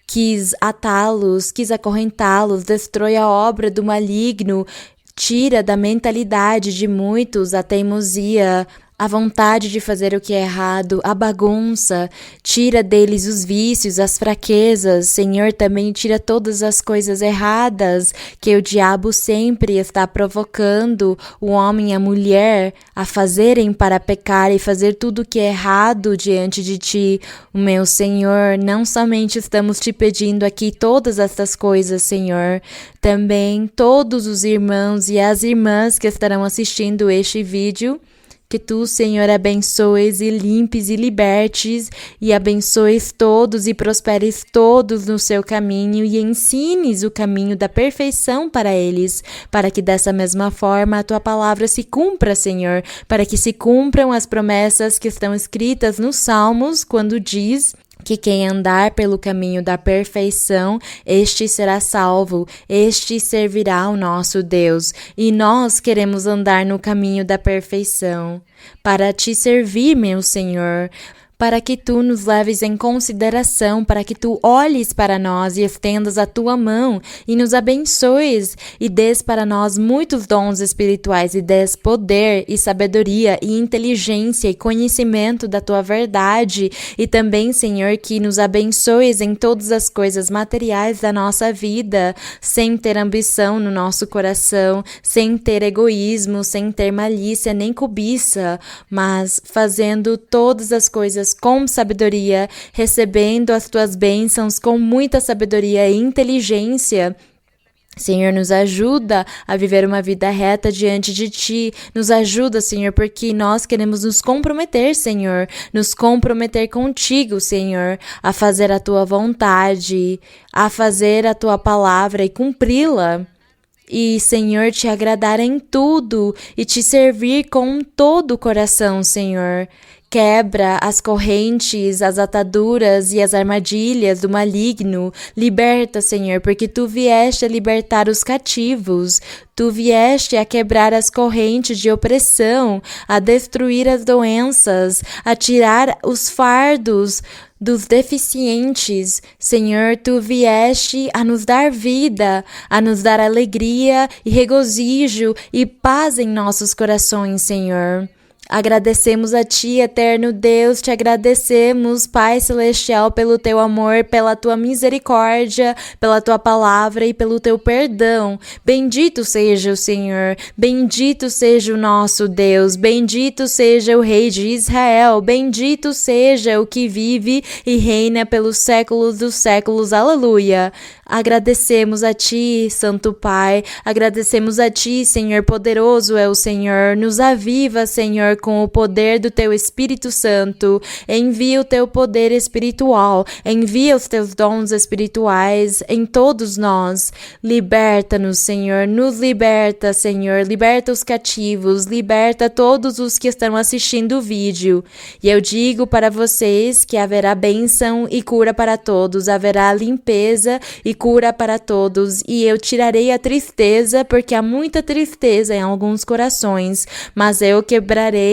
quis atá-los, quis acorrentá-los, destrói a obra do maligno, tira da mentalidade de muitos a teimosia, a vontade de fazer o que é errado, a bagunça, tira deles os vícios, as fraquezas. Senhor, também tira todas as coisas erradas que o diabo sempre está provocando o homem e a mulher a fazerem para pecar e fazer tudo o que é errado diante de ti. Meu Senhor, não somente estamos te pedindo aqui todas estas coisas, Senhor, também todos os irmãos e as irmãs que estarão assistindo este vídeo, que tu, Senhor, abençoes e limpes e libertes e abençoes todos e prosperes todos no seu caminho e ensines o caminho da perfeição para eles, para que dessa mesma forma a tua palavra se cumpra, Senhor, para que se cumpram as promessas que estão escritas nos Salmos, quando diz que quem andar pelo caminho da perfeição, este será salvo, este servirá ao nosso Deus. E nós queremos andar no caminho da perfeição, para te servir, meu Senhor, para que tu nos leves em consideração, para que tu olhes para nós e estendas a tua mão e nos abençoes e des para nós muitos dons espirituais e des poder e sabedoria e inteligência e conhecimento da tua verdade e também, Senhor, que nos abençoes em todas as coisas materiais da nossa vida, sem ter ambição no nosso coração, sem ter egoísmo, sem ter malícia nem cobiça, mas fazendo todas as coisas com sabedoria, recebendo as tuas bênçãos com muita sabedoria e inteligência. Senhor, nos ajuda a viver uma vida reta diante de Ti. Nos ajuda, Senhor, porque nós queremos nos comprometer, Senhor. Nos comprometer contigo, Senhor, a fazer a Tua vontade, a fazer a Tua palavra e cumpri-la. E, Senhor, te agradar em tudo e te servir com todo o coração, Senhor. Quebra as correntes, as ataduras e as armadilhas do maligno. Liberta, Senhor, porque Tu vieste a libertar os cativos. Tu vieste a quebrar as correntes de opressão, a destruir as doenças, a tirar os fardos dos deficientes. Senhor, Tu vieste a nos dar vida, a nos dar alegria e regozijo e paz em nossos corações, Senhor. Agradecemos a Ti, eterno Deus, te agradecemos, Pai Celestial, pelo Teu amor, pela Tua misericórdia, pela Tua palavra e pelo Teu perdão. Bendito seja o Senhor, bendito seja o nosso Deus, bendito seja o Rei de Israel, bendito seja o que vive e reina pelos séculos dos séculos, aleluia. Agradecemos a Ti, Santo Pai, agradecemos a Ti, Senhor, poderoso é o Senhor, nos aviva, Senhor, com o poder do Teu Espírito Santo, envia o Teu poder espiritual, envia os Teus dons espirituais em todos nós, liberta-nos, Senhor, nos liberta, Senhor, liberta os cativos, liberta todos os que estão assistindo o vídeo, e eu digo para vocês que haverá bênção e cura para todos, haverá limpeza e cura para todos, e eu tirarei a tristeza, porque há muita tristeza em alguns corações, mas eu quebrarei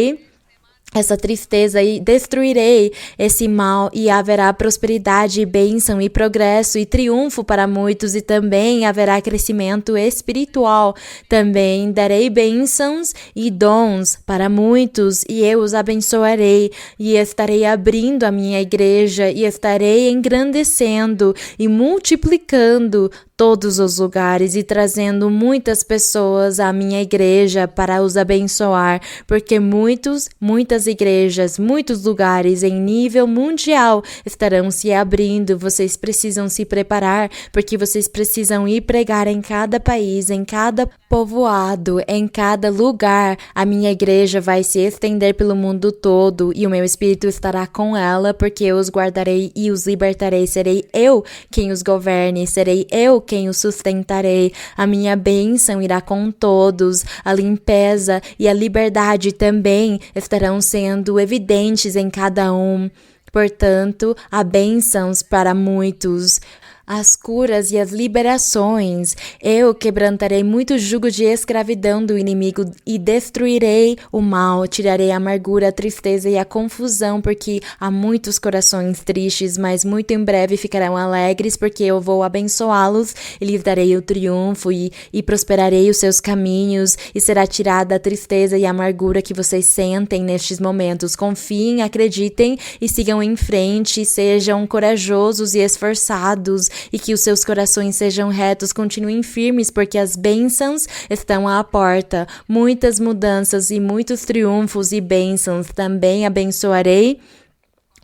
essa tristeza e destruirei esse mal e haverá prosperidade, e bênção e progresso e triunfo para muitos e também haverá crescimento espiritual. Também darei bênçãos e dons para muitos e eu os abençoarei e estarei abrindo a minha igreja e estarei engrandecendo e multiplicando todos os lugares e trazendo muitas pessoas à minha igreja para os abençoar, porque muitas igrejas, muitos lugares em nível mundial estarão se abrindo. Vocês precisam se preparar, porque vocês precisam ir pregar em cada país, em cada povoado, em cada lugar. A minha igreja vai se estender pelo mundo todo e o meu Espírito estará com ela, porque eu os guardarei e os libertarei. Serei eu quem os governe, serei eu quem os sustentarei. A minha bênção irá com todos. A limpeza e a liberdade também estarão sendo evidentes em cada um. Portanto, há bênçãos para muitos. As curas e as liberações. Eu quebrantarei muito jugo de escravidão do inimigo e destruirei o mal, tirarei a amargura, a tristeza e a confusão, porque há muitos corações tristes, mas muito em breve ficarão alegres, porque eu vou abençoá-los e lhes darei o triunfo e prosperarei os seus caminhos e será tirada a tristeza e a amargura que vocês sentem nestes momentos. Confiem, acreditem e sigam em frente, sejam corajosos e esforçados e que os seus corações sejam retos, continuem firmes, porque as bênçãos estão à porta. Muitas mudanças e muitos triunfos e bênçãos também abençoarei.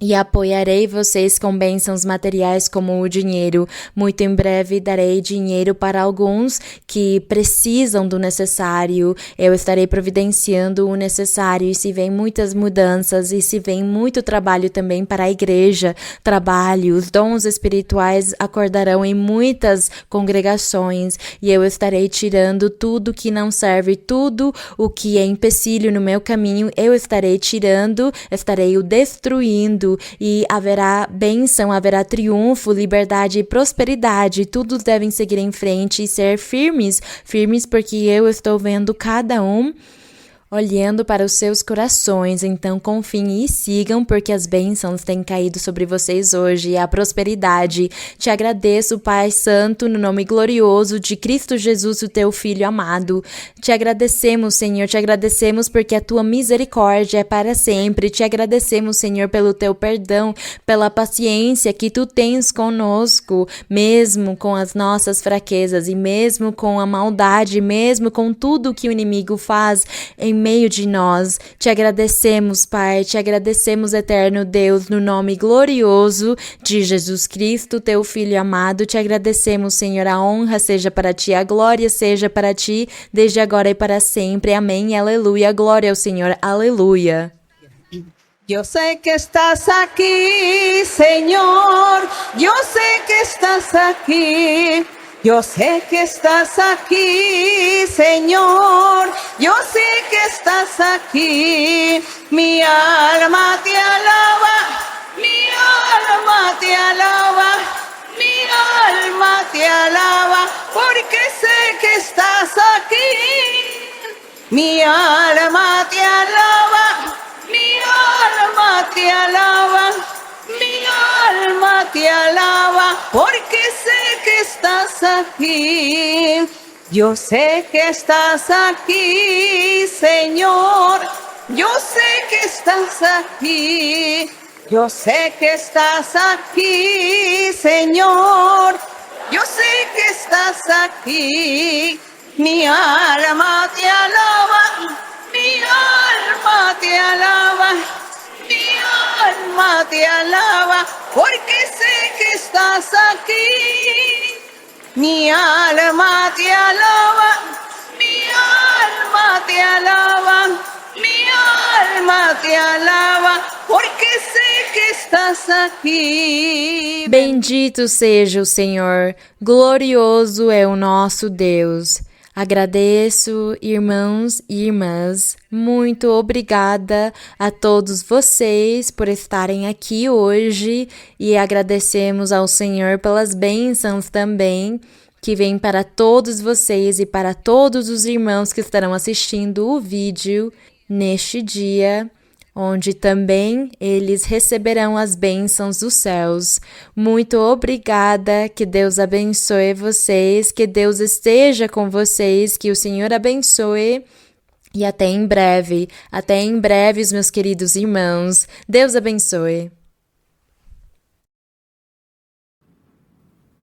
E apoiarei vocês com bênçãos materiais como o dinheiro. Muito em breve darei dinheiro para alguns que precisam do necessário. Eu estarei providenciando o necessário e se vem muitas mudanças e se vem muito trabalho também para a igreja. Trabalho, os dons espirituais acordarão em muitas congregações e eu estarei tirando tudo que não serve, tudo o que é empecilho no meu caminho, eu estarei tirando, estarei o destruindo. E haverá bênção, haverá triunfo, liberdade e prosperidade. Todos devem seguir em frente e ser firmes porque eu estou vendo cada um olhando para os seus corações. Então confiem e sigam, porque as bênçãos têm caído sobre vocês hoje e a prosperidade. Te agradeço, Pai Santo, no nome glorioso de Cristo Jesus, o teu Filho amado. Te agradecemos, Senhor, te agradecemos porque a tua misericórdia é para sempre. Te agradecemos, Senhor, pelo teu perdão, pela paciência que tu tens conosco, mesmo com as nossas fraquezas e mesmo com a maldade, mesmo com tudo que o inimigo faz em meio de nós. Te agradecemos, Pai, te agradecemos, eterno Deus, no nome glorioso de Jesus Cristo, teu Filho amado. Te agradecemos, Senhor, a honra seja para ti, a glória seja para ti, desde agora e para sempre. Amém, aleluia, glória ao Senhor, aleluia. Yo sé que estás aquí, Señor, yo sé que estás aquí. Yo sé que estás aquí, Señor, yo sé que estás aquí. Mi alma te alaba, mi alma te alaba, mi alma te alaba, porque sé que estás aquí. Mi alma te alaba, mi alma te alaba. Mi alma te alaba, porque sé que estás aquí. Yo sé que estás aquí, Señor. Yo sé que estás aquí. Yo sé que estás aquí, Señor. Yo sé que estás aquí. Mi alma te alaba. Mi alma te alaba. Mi alma te alaba, porque sé que estás aquí. Mi alma te alaba, mi alma te alaba, mi alma te alaba, porque sé que estás aqui. Bendito seja o Senhor, glorioso é o nosso Deus. Agradeço, irmãos e irmãs, muito obrigada a todos vocês por estarem aqui hoje e agradecemos ao Senhor pelas bênçãos também que vêm para todos vocês e para todos os irmãos que estarão assistindo o vídeo neste dia, onde também eles receberão as bênçãos dos céus. Muito obrigada, que Deus abençoe vocês, que Deus esteja com vocês, que o Senhor abençoe. E até em breve, os meus queridos irmãos. Deus abençoe.